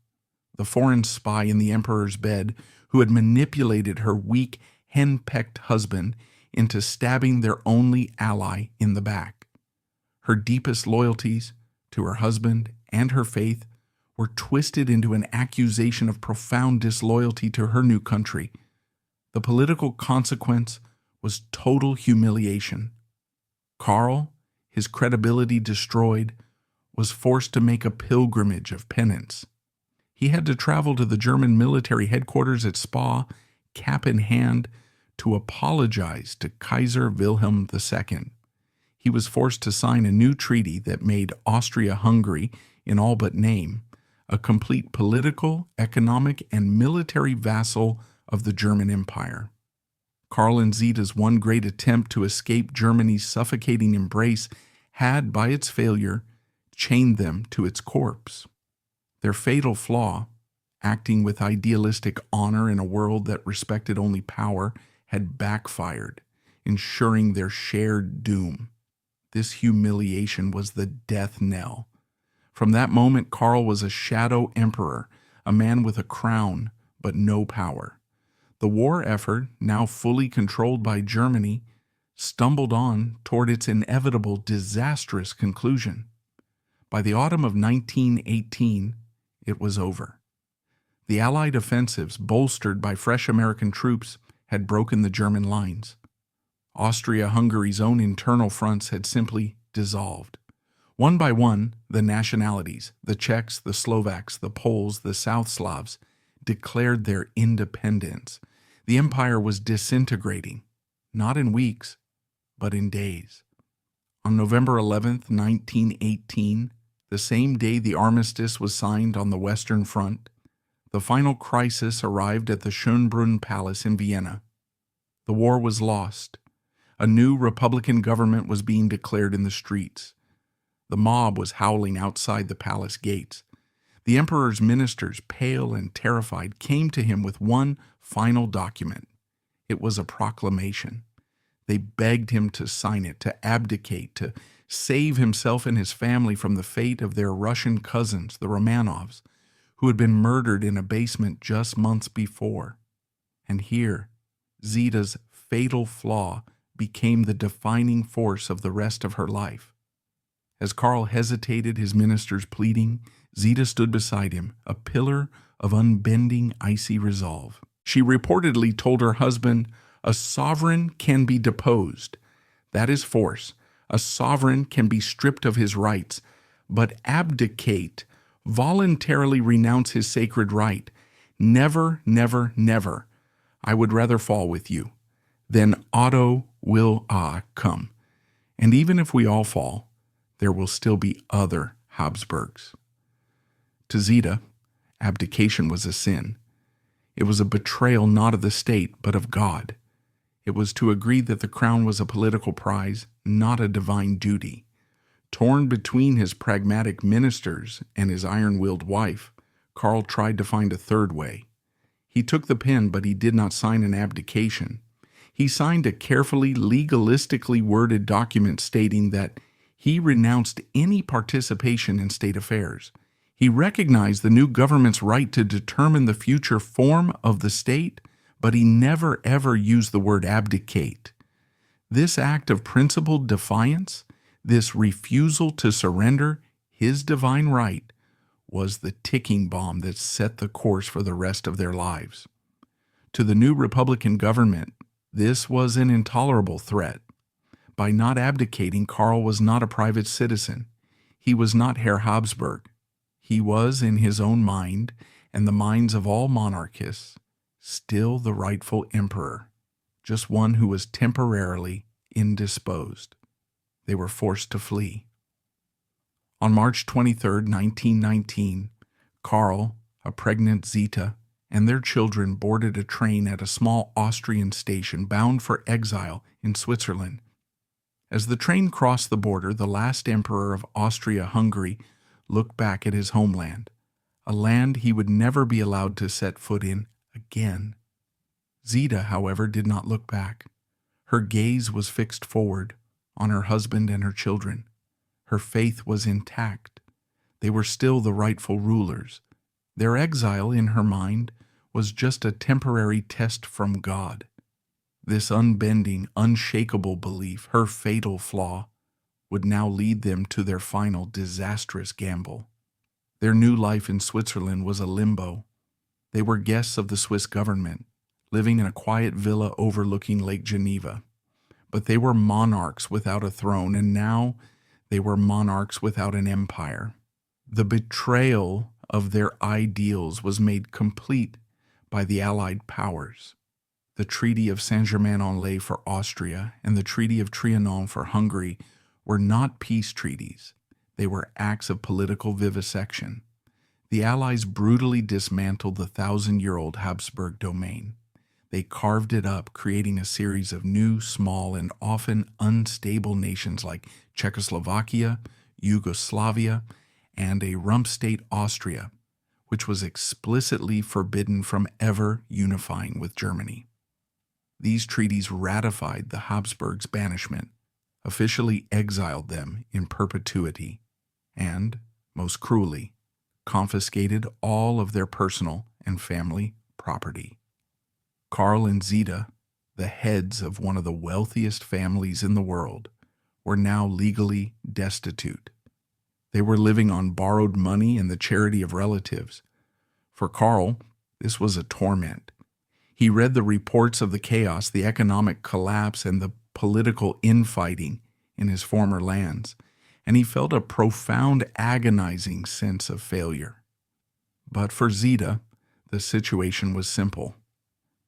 the foreign spy in the emperor's bed who had manipulated her weak, henpecked husband into stabbing their only ally in the back. Her deepest loyalties to her husband and her faith were twisted into an accusation of profound disloyalty to her new country. The political consequence was total humiliation. Karl, his credibility destroyed, was forced to make a pilgrimage of penance. He had to travel to the German military headquarters at Spa, cap in hand, to apologize to Kaiser Wilhelm II. He was forced to sign a new treaty that made Austria-Hungary, in all but name, a complete political, economic, and military vassal of the German Empire. Karl and Zita's one great attempt to escape Germany's suffocating embrace had, by its failure, chained them to its corpse. Their fatal flaw, acting with idealistic honor in a world that respected only power, had backfired, ensuring their shared doom. This humiliation was the death knell. From that moment, Karl was a shadow emperor, a man with a crown but no power. The war effort, now fully controlled by Germany, stumbled on toward its inevitable disastrous conclusion. By the autumn of 1918, it was over. The Allied offensives, bolstered by fresh American troops, had broken the German lines. Austria-Hungary's own internal fronts had simply dissolved. One by one, the nationalities, the Czechs, the Slovaks, the Poles, the South Slavs, declared their independence. The empire was disintegrating, not in weeks, but in days. On November 11th, 1918, the same day the armistice was signed on the Western Front, the final crisis arrived at the Schönbrunn Palace in Vienna. The war was lost. A new Republican government was being declared in the streets. The mob was howling outside the palace gates. The emperor's ministers, pale and terrified, came to him with one final document. It was a proclamation. They begged him to sign it, to abdicate, to save himself and his family from the fate of their Russian cousins, the Romanovs, who had been murdered in a basement just months before. And here, Zita's fatal flaw became the defining force of the rest of her life. As Karl hesitated, his ministers pleading, Zita stood beside him, a pillar of unbending, icy resolve. She reportedly told her husband, "A sovereign can be deposed. That is force. A sovereign can be stripped of his rights, but abdicate, voluntarily renounce his sacred right. Never, never, never. I would rather fall with you. Then Otto will come. And even if we all fall, there will still be other Habsburgs." To Zita, abdication was a sin. It was a betrayal not of the state, but of God. It was to agree that the crown was a political prize, not a divine duty. Torn between his pragmatic ministers and his iron-willed wife, Karl tried to find a third way. He took the pen, but he did not sign an abdication. He signed a carefully, legalistically worded document stating that he renounced any participation in state affairs. He recognized the new government's right to determine the future form of the state, but he never ever used the word abdicate. This act of principled defiance, this refusal to surrender his divine right, was the ticking bomb that set the course for the rest of their lives. To the new Republican government, this was an intolerable threat. By not abdicating, Karl was not a private citizen. He was not Herr Habsburg. He was, in his own mind, and the minds of all monarchists, still the rightful emperor, just one who was temporarily indisposed. They were forced to flee. On March 23, 1919, Karl, a pregnant Zita, and their children boarded a train at a small Austrian station bound for exile in Switzerland. As the train crossed the border, the last emperor of Austria-Hungary looked back at his homeland, a land he would never be allowed to set foot in again. Zita, however, did not look back. Her gaze was fixed forward on her husband and her children. Her faith was intact. They were still the rightful rulers. Their exile, in her mind, was just a temporary test from God. This unbending, unshakable belief, her fatal flaw, would now lead them to their final disastrous gamble. Their new life in Switzerland was a limbo. They were guests of the Swiss government, living in a quiet villa overlooking Lake Geneva. But they were monarchs without a throne, and now they were monarchs without an empire. The betrayal of their ideals was made complete by the Allied powers. The Treaty of Saint-Germain-en-Laye for Austria and the Treaty of Trianon for Hungary were not peace treaties. They were acts of political vivisection. The Allies brutally dismantled the 1,000-year-old Habsburg domain. They carved it up, creating a series of new, small, and often unstable nations like Czechoslovakia, Yugoslavia, and a rump state Austria, which was explicitly forbidden from ever unifying with Germany. These treaties ratified the Habsburgs' banishment, officially exiled them in perpetuity, and, most cruelly, confiscated all of their personal and family property. Karl and Zita, the heads of one of the wealthiest families in the world, were now legally destitute. They were living on borrowed money and the charity of relatives. For Karl, this was a torment. He read the reports of the chaos, the economic collapse, and the political infighting in his former lands, and he felt a profound, agonizing sense of failure. But for Zita, the situation was simple.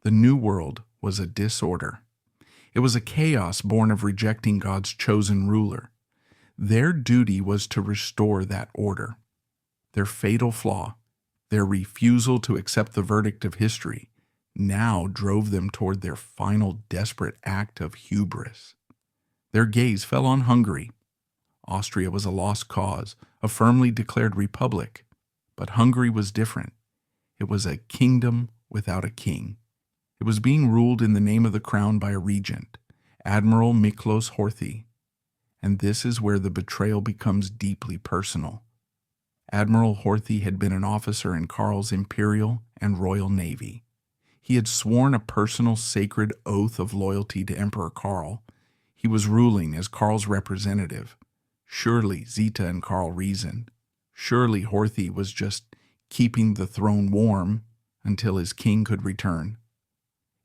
The New World was a disorder. It was a chaos born of rejecting God's chosen ruler. Their duty was to restore that order. Their fatal flaw, their refusal to accept the verdict of history, now drove them toward their final desperate act of hubris. Their gaze fell on Hungary. Austria was a lost cause, a firmly declared republic. But Hungary was different. It was a kingdom without a king. It was being ruled in the name of the crown by a regent, Admiral Miklos Horthy. And this is where the betrayal becomes deeply personal. Admiral Horthy had been an officer in Karl's imperial and royal navy. He had sworn a personal sacred oath of loyalty to Emperor Karl. He was ruling as Karl's representative. Surely Zita and Karl reasoned. Surely Horthy was just keeping the throne warm until his king could return.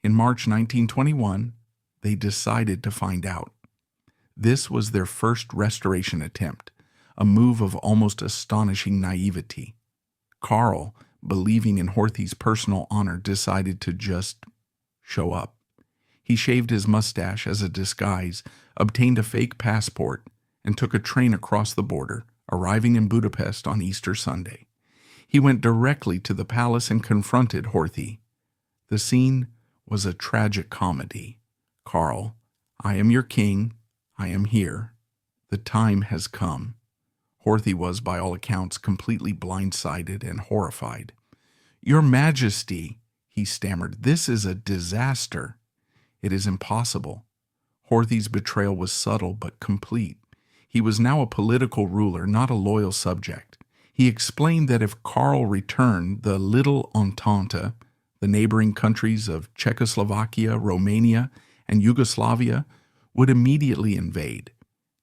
In March 1921, they decided to find out. This was their first restoration attempt, a move of almost astonishing naivety. Karl, believing in Horthy's personal honor, decided to just show up. He shaved his mustache as a disguise, obtained a fake passport, and took a train across the border, arriving in Budapest on Easter Sunday. He went directly to the palace and confronted Horthy. The scene was a tragic comedy. Karl, I am your king. I am here. The time has come. Horthy was, by all accounts, completely blindsided and horrified. Your Majesty, he stammered, this is a disaster. It is impossible. Horthy's betrayal was subtle but complete. He was now a political ruler, not a loyal subject. He explained that if Karl returned, the Little Entente, the neighboring countries of Czechoslovakia, Romania, and Yugoslavia, would immediately invade,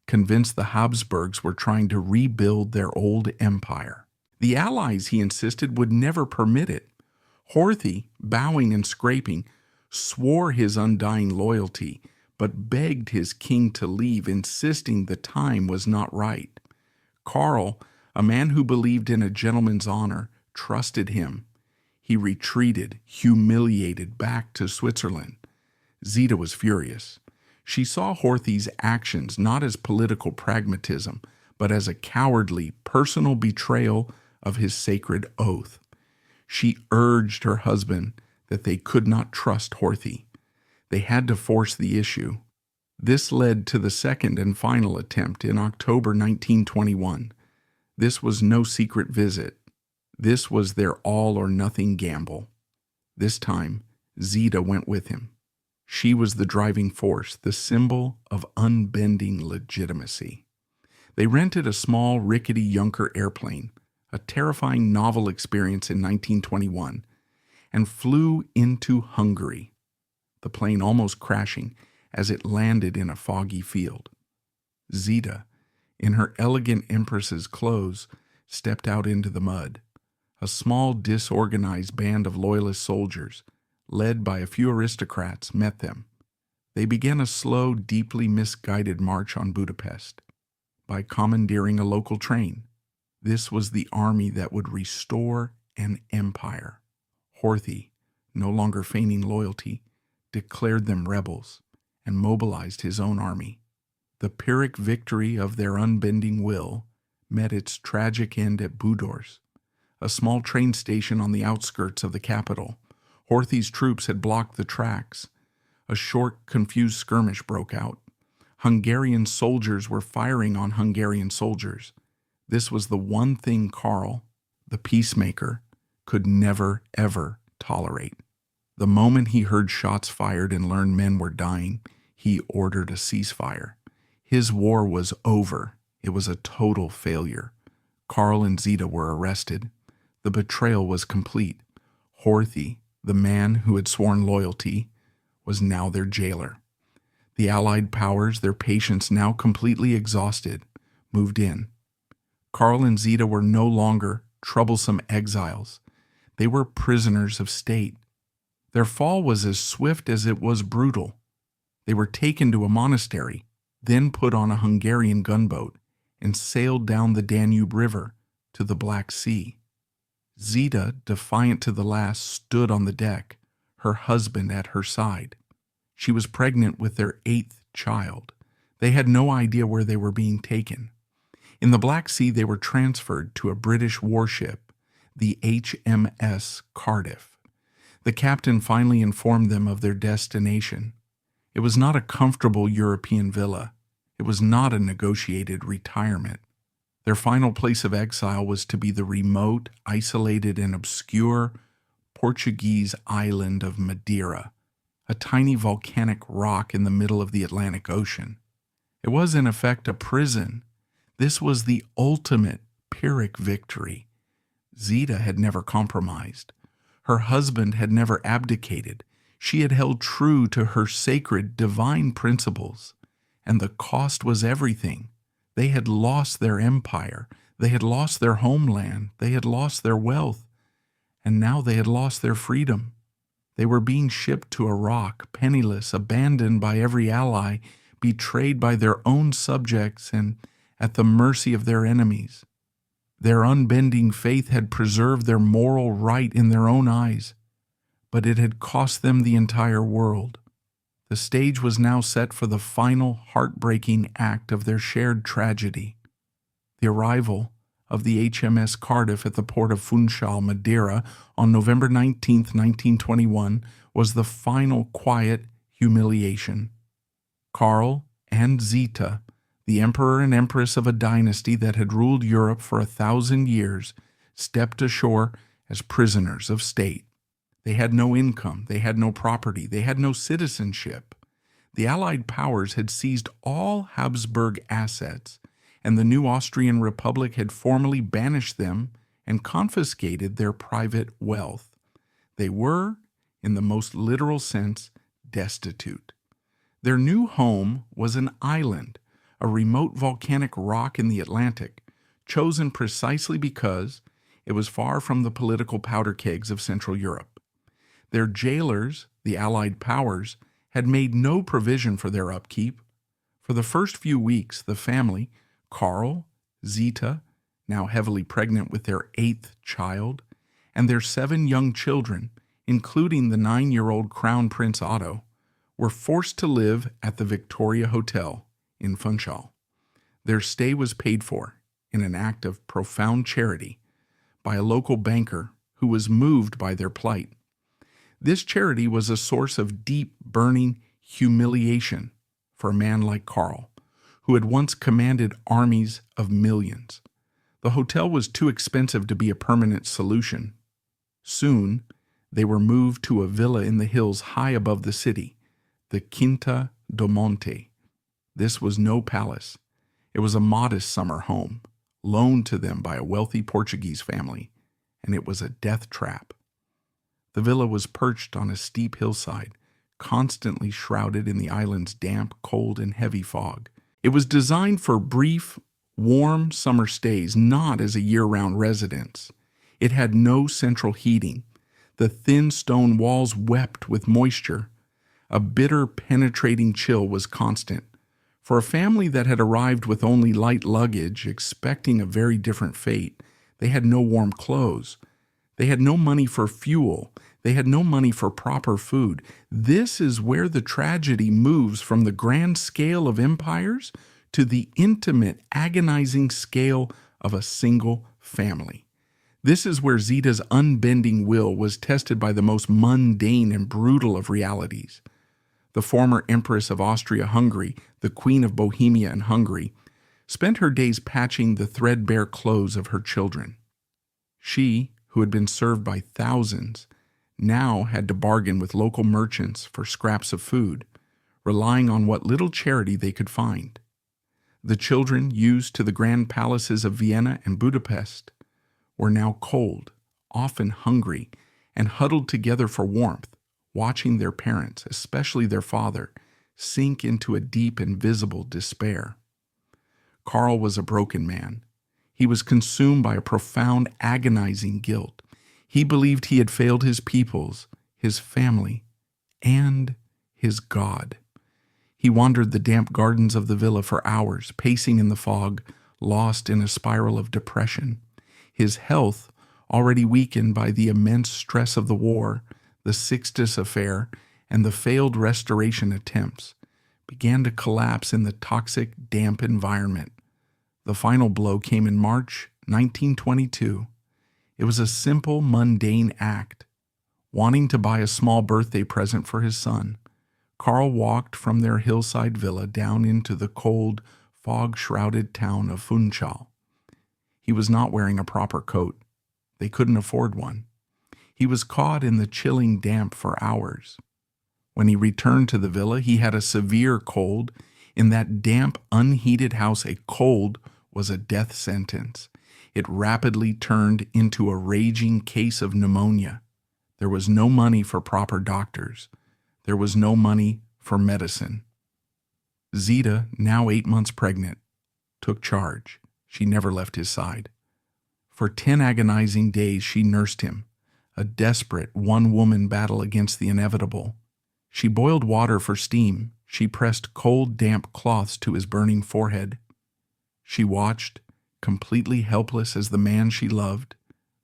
convinced the Habsburgs were trying to rebuild their old empire. The Allies, he insisted, would never permit it. Horthy, bowing and scraping, swore his undying loyalty, but begged his king to leave, insisting the time was not right. Karl, a man who believed in a gentleman's honor, trusted him. He retreated, humiliated, back to Switzerland. Zita was furious. She saw Horthy's actions not as political pragmatism, but as a cowardly, personal betrayal of his sacred oath. She urged her husband that they could not trust Horthy. They had to force the issue. This led to the second and final attempt in October 1921. This was no secret visit. This was their all-or-nothing gamble. This time, Zita went with him. She was the driving force, the symbol of unbending legitimacy. They rented a small, rickety Junker airplane, a terrifying novel experience in 1921, and flew into Hungary, the plane almost crashing as it landed in a foggy field. Zita, in her elegant empress's clothes, stepped out into the mud. A small, disorganized band of loyalist soldiers, led by a few aristocrats, met them. They began a slow, deeply misguided march on Budapest by commandeering a local train. This was the army that would restore an empire. Horthy, no longer feigning loyalty, declared them rebels and mobilized his own army. The Pyrrhic victory of their unbending will met its tragic end at Budors, a small train station on the outskirts of the capital. Horthy's troops had blocked the tracks. A short, confused skirmish broke out. Hungarian soldiers were firing on Hungarian soldiers. This was the one thing Karl, the peacemaker, could never, ever tolerate. The moment he heard shots fired and learned men were dying, he ordered a ceasefire. His war was over. It was a total failure. Karl and Zita were arrested. The betrayal was complete. Horthy, the man who had sworn loyalty, was now their jailer. The Allied powers, their patience now completely exhausted, moved in. Karl and Zita were no longer troublesome exiles. They were prisoners of state. Their fall was as swift as it was brutal. They were taken to a monastery, then put on a Hungarian gunboat, and sailed down the Danube River to the Black Sea. Zita, defiant to the last, stood on the deck, her husband at her side. She was pregnant with their 8th child. They had no idea where they were being taken. In the Black Sea, they were transferred to a British warship, the HMS Cardiff. The captain finally informed them of their destination. It was not a comfortable European villa. It was not a negotiated retirement. Their final place of exile was to be the remote, isolated, and obscure Portuguese island of Madeira, a tiny volcanic rock in the middle of the Atlantic Ocean. It was, in effect, a prison. This was the ultimate Pyrrhic victory. Zita had never compromised. Her husband had never abdicated. She had held true to her sacred, divine principles. And the cost was everything. They had lost their empire. They had lost their homeland. They had lost their wealth. And now they had lost their freedom. They were being shipped to a rock, penniless, abandoned by every ally, betrayed by their own subjects, and at the mercy of their enemies. Their unbending faith had preserved their moral right in their own eyes, but it had cost them the entire world. The stage was now set for the final heartbreaking act of their shared tragedy. The arrival of the HMS Cardiff at the port of Funchal, Madeira, on November 19, 1921, was the final quiet humiliation. Karl and Zita, the emperor and empress of a dynasty that had ruled Europe for 1,000 years, stepped ashore as prisoners of state. They had no income, they had no property, they had no citizenship. The Allied powers had seized all Habsburg assets, and the new Austrian Republic had formally banished them and confiscated their private wealth. They were, in the most literal sense, destitute. Their new home was an island, a remote volcanic rock in the Atlantic, chosen precisely because it was far from the political powder kegs of Central Europe. Their jailers, the Allied powers, had made no provision for their upkeep. For the first few weeks, the family, Karl, Zita, now heavily pregnant with their 8th child, and their 7 young children, including the 9-year-old Crown Prince Otto, were forced to live at the Victoria Hotel in Funchal. Their stay was paid for, in an act of profound charity, by a local banker who was moved by their plight. This charity was a source of deep, burning humiliation for a man like Karl, who had once commanded armies of millions. The hotel was too expensive to be a permanent solution. Soon, they were moved to a villa in the hills high above the city, the Quinta do Monte. This was no palace. It was a modest summer home, loaned to them by a wealthy Portuguese family, and it was a death trap. The villa was perched on a steep hillside, constantly shrouded in the island's damp, cold, and heavy fog. It was designed for brief, warm summer stays, not as a year-round residence. It had no central heating. The thin stone walls wept with moisture. A bitter, penetrating chill was constant. For a family that had arrived with only light luggage, expecting a very different fate, they had no warm clothes. They had no money for fuel. They had no money for proper food. This is where the tragedy moves from the grand scale of empires to the intimate, agonizing scale of a single family. This is where Zita's unbending will was tested by the most mundane and brutal of realities. The former Empress of Austria-Hungary, the Queen of Bohemia and Hungary, spent her days patching the threadbare clothes of her children. She, who had been served by thousands, now had to bargain with local merchants for scraps of food, relying on what little charity they could find. The children, used to the grand palaces of Vienna and Budapest, were now cold, often hungry, and huddled together for warmth, watching their parents, especially their father, sink into a deep and visible despair. Karl was a broken man. He was consumed by a profound, agonizing guilt. He believed he had failed his peoples, his family, and his God. He wandered the damp gardens of the villa for hours, pacing in the fog, lost in a spiral of depression. His health, already weakened by the immense stress of the war, the Sixtus Affair, and the failed restoration attempts, began to collapse in the toxic, damp environment. The final blow came in March 1922. It was a simple, mundane act. Wanting to buy a small birthday present for his son, Karl walked from their hillside villa down into the cold, fog-shrouded town of Funchal. He was not wearing a proper coat. They couldn't afford one. He was caught in the chilling damp for hours. When he returned to the villa, he had a severe cold. In that damp, unheated house, a cold was a death sentence. It rapidly turned into a raging case of pneumonia. There was no money for proper doctors. There was no money for medicine. Zita, now 8 months pregnant, took charge. She never left his side. For 10 agonizing days she nursed him, a desperate one-woman battle against the inevitable. She boiled water for steam. She pressed cold, damp cloths to his burning forehead. She watched, completely helpless as the man she loved,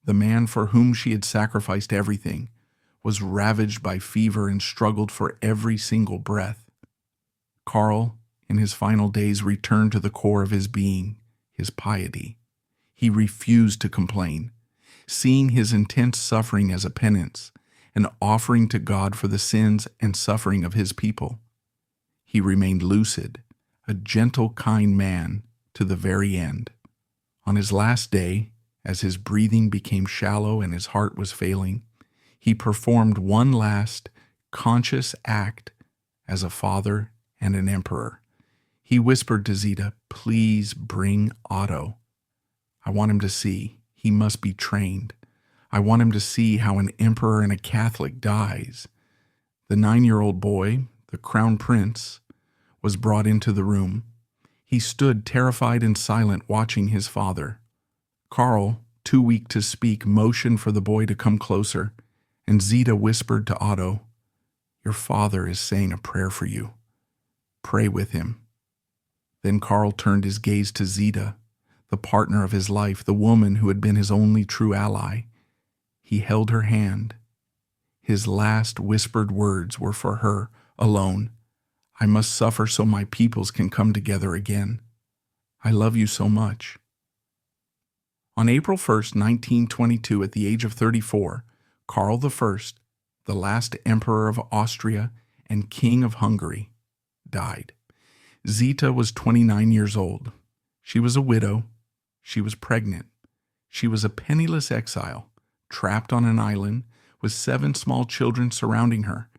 the man for whom she had sacrificed everything, was ravaged by fever and struggled for every single breath. Karl, in his final days, returned to the core of his being, his piety. He refused to complain, seeing his intense suffering as a penance, an offering to God for the sins and suffering of his people. He remained lucid, a gentle, kind man to the very end. On his last day, as his breathing became shallow and his heart was failing, he performed one last, conscious act as a father and an emperor. He whispered to Zita, "Please bring Otto. I want him to see. He must be trained. I want him to see how an emperor and a Catholic dies." The 9-year-old boy, the crown prince, was brought into the room. He stood terrified and silent, watching his father. Karl, too weak to speak, motioned for the boy to come closer, and Zita whispered to Otto, "Your father is saying a prayer for you. Pray with him." Then Karl turned his gaze to Zita, the partner of his life, the woman who had been his only true ally. He held her hand. His last whispered words were for her alone. "I must suffer so my peoples can come together again. I love you so much." On April 1st, 1922, at the age of 34, Karl I, the last Emperor of Austria and King of Hungary, died. Zita was 29 years old. She was a widow. She was pregnant. She was a penniless exile, trapped on an island with 7 small children surrounding her,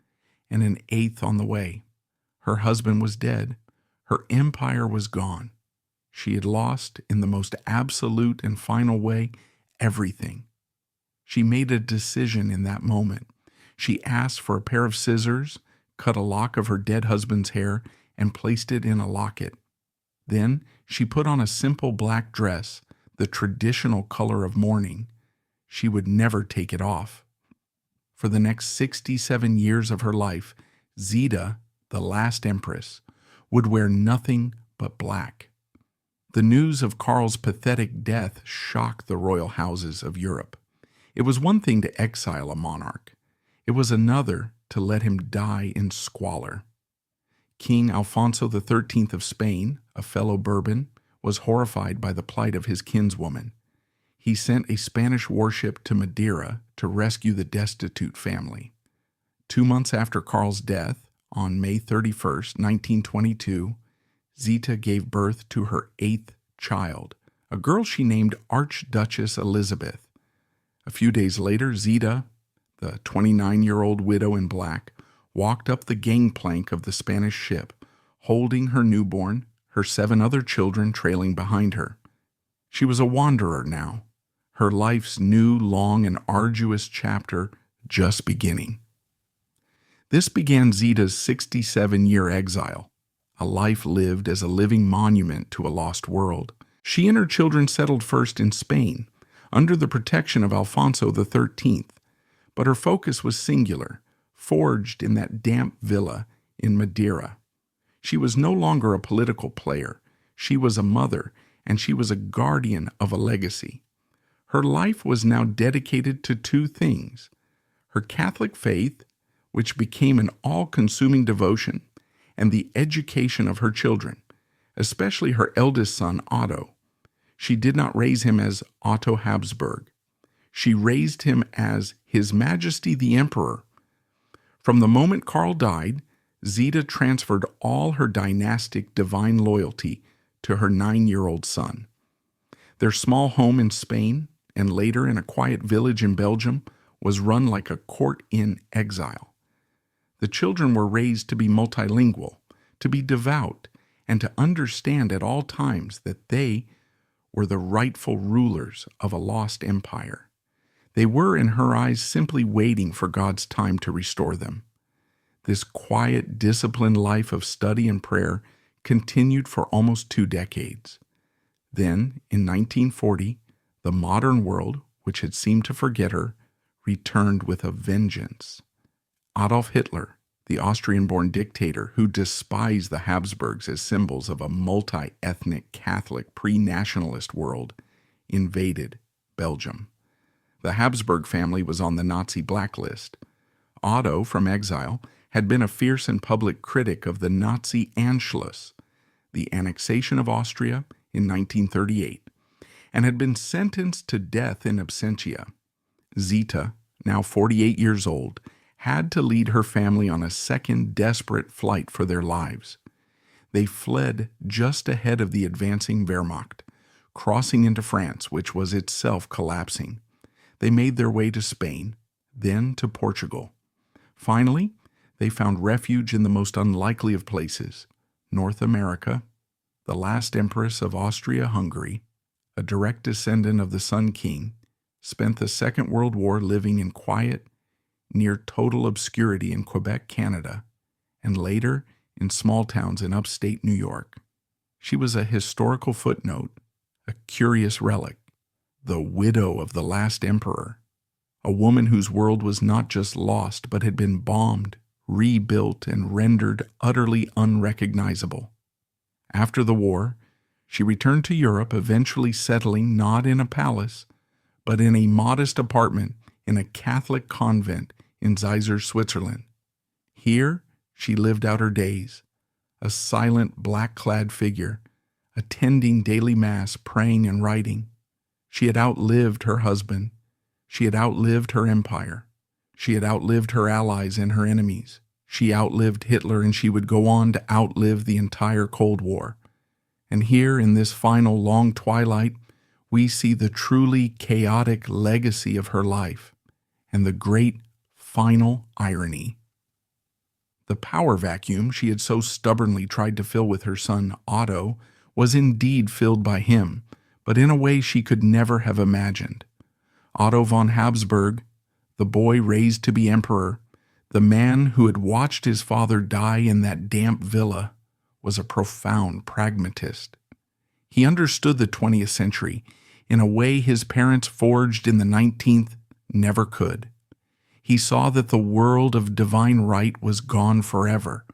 and an 8th on the way. Her husband was dead. Her empire was gone. She had lost, in the most absolute and final way, everything. She made a decision in that moment. She asked for a pair of scissors, cut a lock of her dead husband's hair, and placed it in a locket. Then she put on a simple black dress, the traditional color of mourning. She would never take it off. For the next 67 years of her life, Zita, the last empress, would wear nothing but black. The news of Karl's pathetic death shocked the royal houses of Europe. It was one thing to exile a monarch. It was another to let him die in squalor. King Alfonso XIII of Spain, a fellow Bourbon, was horrified by the plight of his kinswoman. He he sent a Spanish warship to Madeira to rescue the destitute family. 2 months after Karl's death, on May 31st, 1922, Zita gave birth to her 8th child, a girl she named Archduchess Elizabeth. A few days later, Zita, the 29-year-old widow in black, walked up the gangplank of the Spanish ship, holding her newborn, her 7 other children trailing behind her. She was a wanderer now, her life's new, long, and arduous chapter just beginning. This began Zita's 67-year exile, a life lived as a living monument to a lost world. She and her children settled first in Spain, under the protection of Alfonso XIII, but her focus was singular, forged in that damp villa in Madeira. She was no longer a political player. She was a mother, and she was a guardian of a legacy. Her life was now dedicated to 2 things: her Catholic faith, which became an all-consuming devotion, and the education of her children, especially her eldest son, Otto. She did not raise him as Otto Habsburg. She raised him as His Majesty the Emperor. From the moment Karl died, Zita transferred all her dynastic divine loyalty to her 9-year-old son. Their small home in Spain, and later in a quiet village in Belgium, was run like a court in exile. The children were raised to be multilingual, to be devout, and to understand at all times that they were the rightful rulers of a lost empire. They were, in her eyes, simply waiting for God's time to restore them. This quiet, disciplined life of study and prayer continued for almost 2 decades. Then, in 1940, the modern world, which had seemed to forget her, returned with a vengeance. Adolf Hitler, the Austrian-born dictator who despised the Habsburgs as symbols of a multi-ethnic Catholic pre-nationalist world, invaded Belgium. The Habsburg family was on the Nazi blacklist. Otto, from exile, had been a fierce and public critic of the Nazi Anschluss, the annexation of Austria in 1938, and had been sentenced to death in absentia. Zita, now 48 years old, had to lead her family on a second desperate flight for their lives. They fled just ahead of the advancing Wehrmacht, crossing into France, which was itself collapsing. They made their way to Spain, then to Portugal. Finally, they found refuge in the most unlikely of places, North America. The last Empress of Austria-Hungary, a direct descendant of the Sun King, spent the Second World War living in quiet, near total obscurity in Quebec, Canada, and later in small towns in upstate New York. She was a historical footnote, a curious relic, the widow of the last emperor, a woman whose world was not just lost but had been bombed, rebuilt, and rendered utterly unrecognizable. After the war, she returned to Europe, eventually settling not in a palace, but in a modest apartment in a Catholic convent in Zeisser, Switzerland. Here she lived out her days, a silent black-clad figure, attending daily mass, praying and writing. She had outlived her husband. She had outlived her empire. She had outlived her allies and her enemies. She outlived Hitler, and she would go on to outlive the entire Cold War. And here, in this final long twilight, we see the truly chaotic legacy of her life and the great final irony. The power vacuum she had so stubbornly tried to fill with her son Otto was indeed filled by him, but in a way she could never have imagined. Otto von Habsburg, the boy raised to be emperor, the man who had watched his father die in that damp villa, was a profound pragmatist. He understood the 20th century in a way his parents forged in the 19th never could. He saw that the world of divine right was gone forever,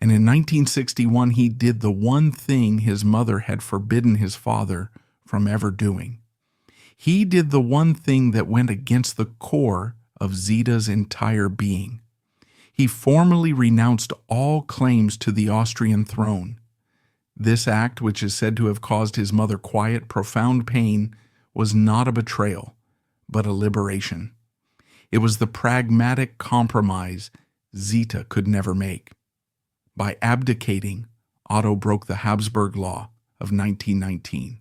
and in 1961 he did the one thing his mother had forbidden his father from ever doing. He did the one thing that went against the core of Zita's entire being. He formally renounced all claims to the Austrian throne. This act, which is said to have caused his mother quiet, profound pain, was not a betrayal, but a liberation. It was the pragmatic compromise Zita could never make. By abdicating, Otto broke the Habsburg law of 1919.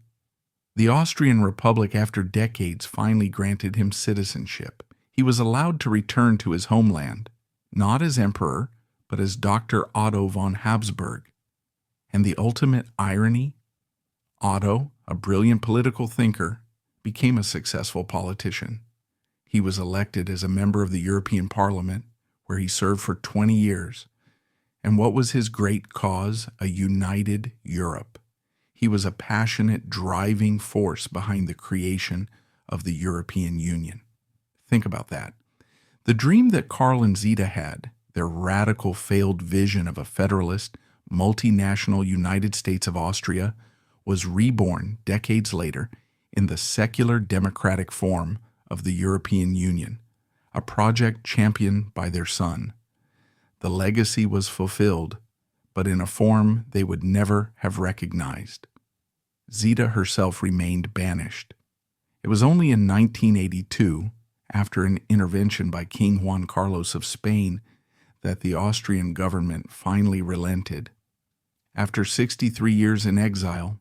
The Austrian Republic, after decades, finally granted him citizenship. He was allowed to return to his homeland, not as emperor, but as Dr. Otto von Habsburg. And the ultimate irony? Otto, a brilliant political thinker, became a successful politician. He was elected as a member of the European Parliament, where he served for 20 years. And what was his great cause? A united Europe. He was a passionate driving force behind the creation of the European Union. Think about that. The dream that Karl and Zita had, their radical failed vision of a federalist, multinational United States of Austria, was reborn decades later in the secular democratic form of the European Union, a project championed by their son. The legacy was fulfilled, but in a form they would never have recognized. Zita herself remained banished. It was only in 1982, after an intervention by King Juan Carlos of Spain, that the Austrian government finally relented. After 63 years in exile,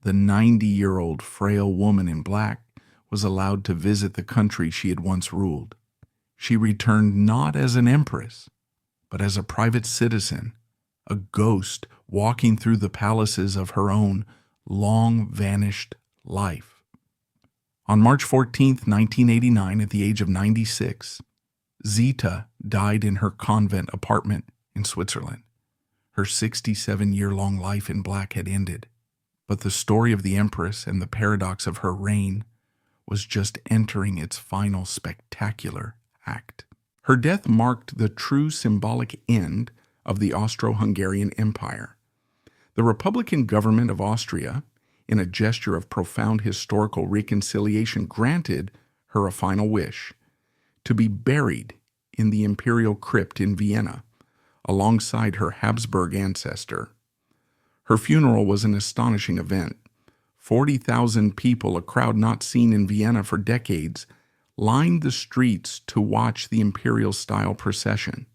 the 90-year-old frail woman in black was allowed to visit the country she had once ruled. She returned not as an empress, but as a private citizen, a ghost walking through the palaces of her own long-vanished life. On March 14, 1989, at the age of 96, Zita died in her convent apartment in Switzerland. Her 67-year-long life in black had ended, but the story of the Empress and the paradox of her reign was just entering its final spectacular act. Her death marked the true symbolic end of the Austro-Hungarian Empire. The Republican government of Austria, in a gesture of profound historical reconciliation, granted her a final wish: to be buried in the imperial crypt in Vienna, alongside her Habsburg ancestor. Her funeral was an astonishing event. 40,000 people, a crowd not seen in Vienna for decades, lined the streets to watch the imperial-style procession.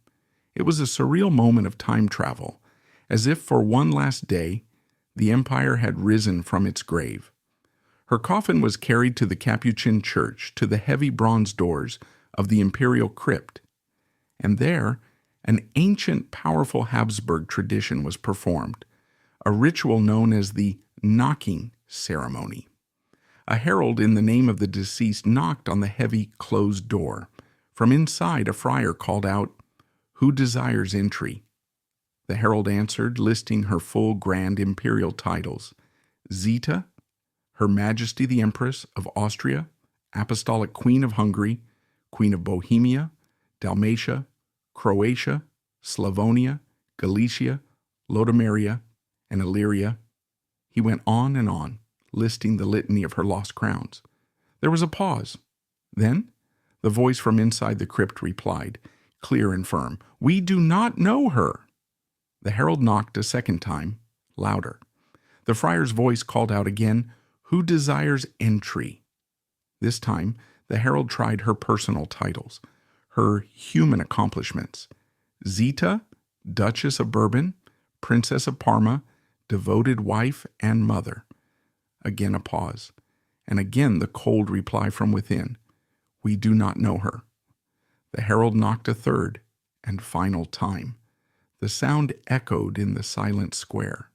It was a surreal moment of time travel, as if for one last day, the empire had risen from its grave. Her coffin was carried to the Capuchin church, to the heavy bronze doors of the imperial crypt, and there, an ancient, powerful Habsburg tradition was performed, a ritual known as the knocking ceremony. A herald in the name of the deceased knocked on the heavy, closed door. From inside, a friar called out, "Who desires entry?" The herald answered, listing her full grand imperial titles: Zita, Her Majesty the Empress of Austria, Apostolic Queen of Hungary, Queen of Bohemia, Dalmatia, Croatia, Slavonia, Galicia, Lodomeria, and Illyria. He went on, listing the litany of her lost crowns. There was a pause. Then the voice from inside the crypt replied, clear and firm, "We do not know her." The herald knocked a second time, louder. The friar's voice called out again, "Who desires entry?" This time, the herald tried her personal titles, her human accomplishments: Zita, Duchess of Bourbon, Princess of Parma, devoted wife and mother. Again a pause, and again the cold reply from within, "We do not know her." The herald knocked a third and final time. The sound echoed in the silent square.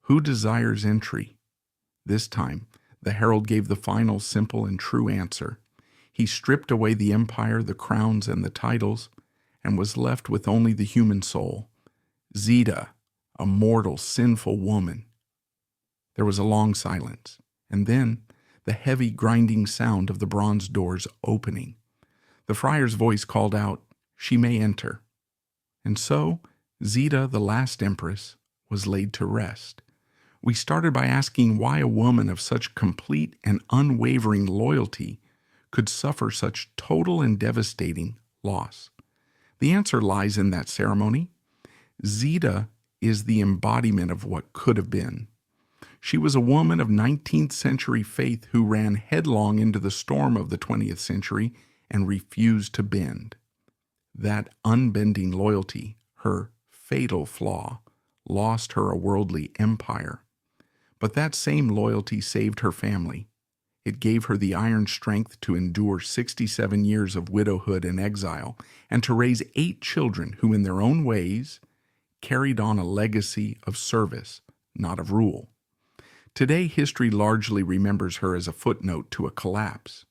"Who desires entry?" This time, the herald gave the final, simple, and true answer. He stripped away the empire, the crowns, and the titles, and was left with only the human soul. Zita, a mortal, sinful woman. There was a long silence, and then the heavy, grinding sound of the bronze doors opening. The friar's voice called out, "She may enter." And so, Zita, the last empress, was laid to rest. We started by asking why a woman of such complete and unwavering loyalty could suffer such total and devastating loss. The answer lies in that ceremony. Zita is the embodiment of what could have been. She was a woman of 19th century faith who ran headlong into the storm of the 20th century and refused to bend. That unbending loyalty, her fatal flaw, lost her a worldly empire. But that same loyalty saved her family. It gave her the iron strength to endure 67 years of widowhood and exile, and to raise 8 children who, in their own ways, carried on a legacy of service, not of rule. Today, history largely remembers her as a footnote to a collapse.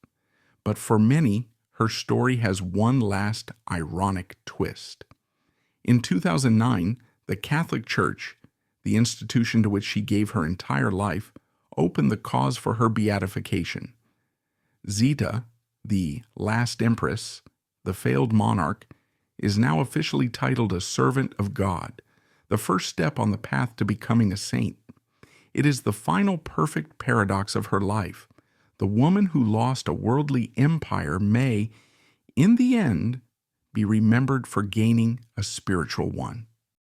But for many, her story has one last ironic twist. In 2009, the Catholic Church, the institution to which she gave her entire life, opened the cause for her beatification. Zita, the last empress, the failed monarch, is now officially titled a servant of God, the first step on the path to becoming a saint. It is the final perfect paradox of her life. The woman who lost a worldly empire may, in the end, be remembered for gaining a spiritual one.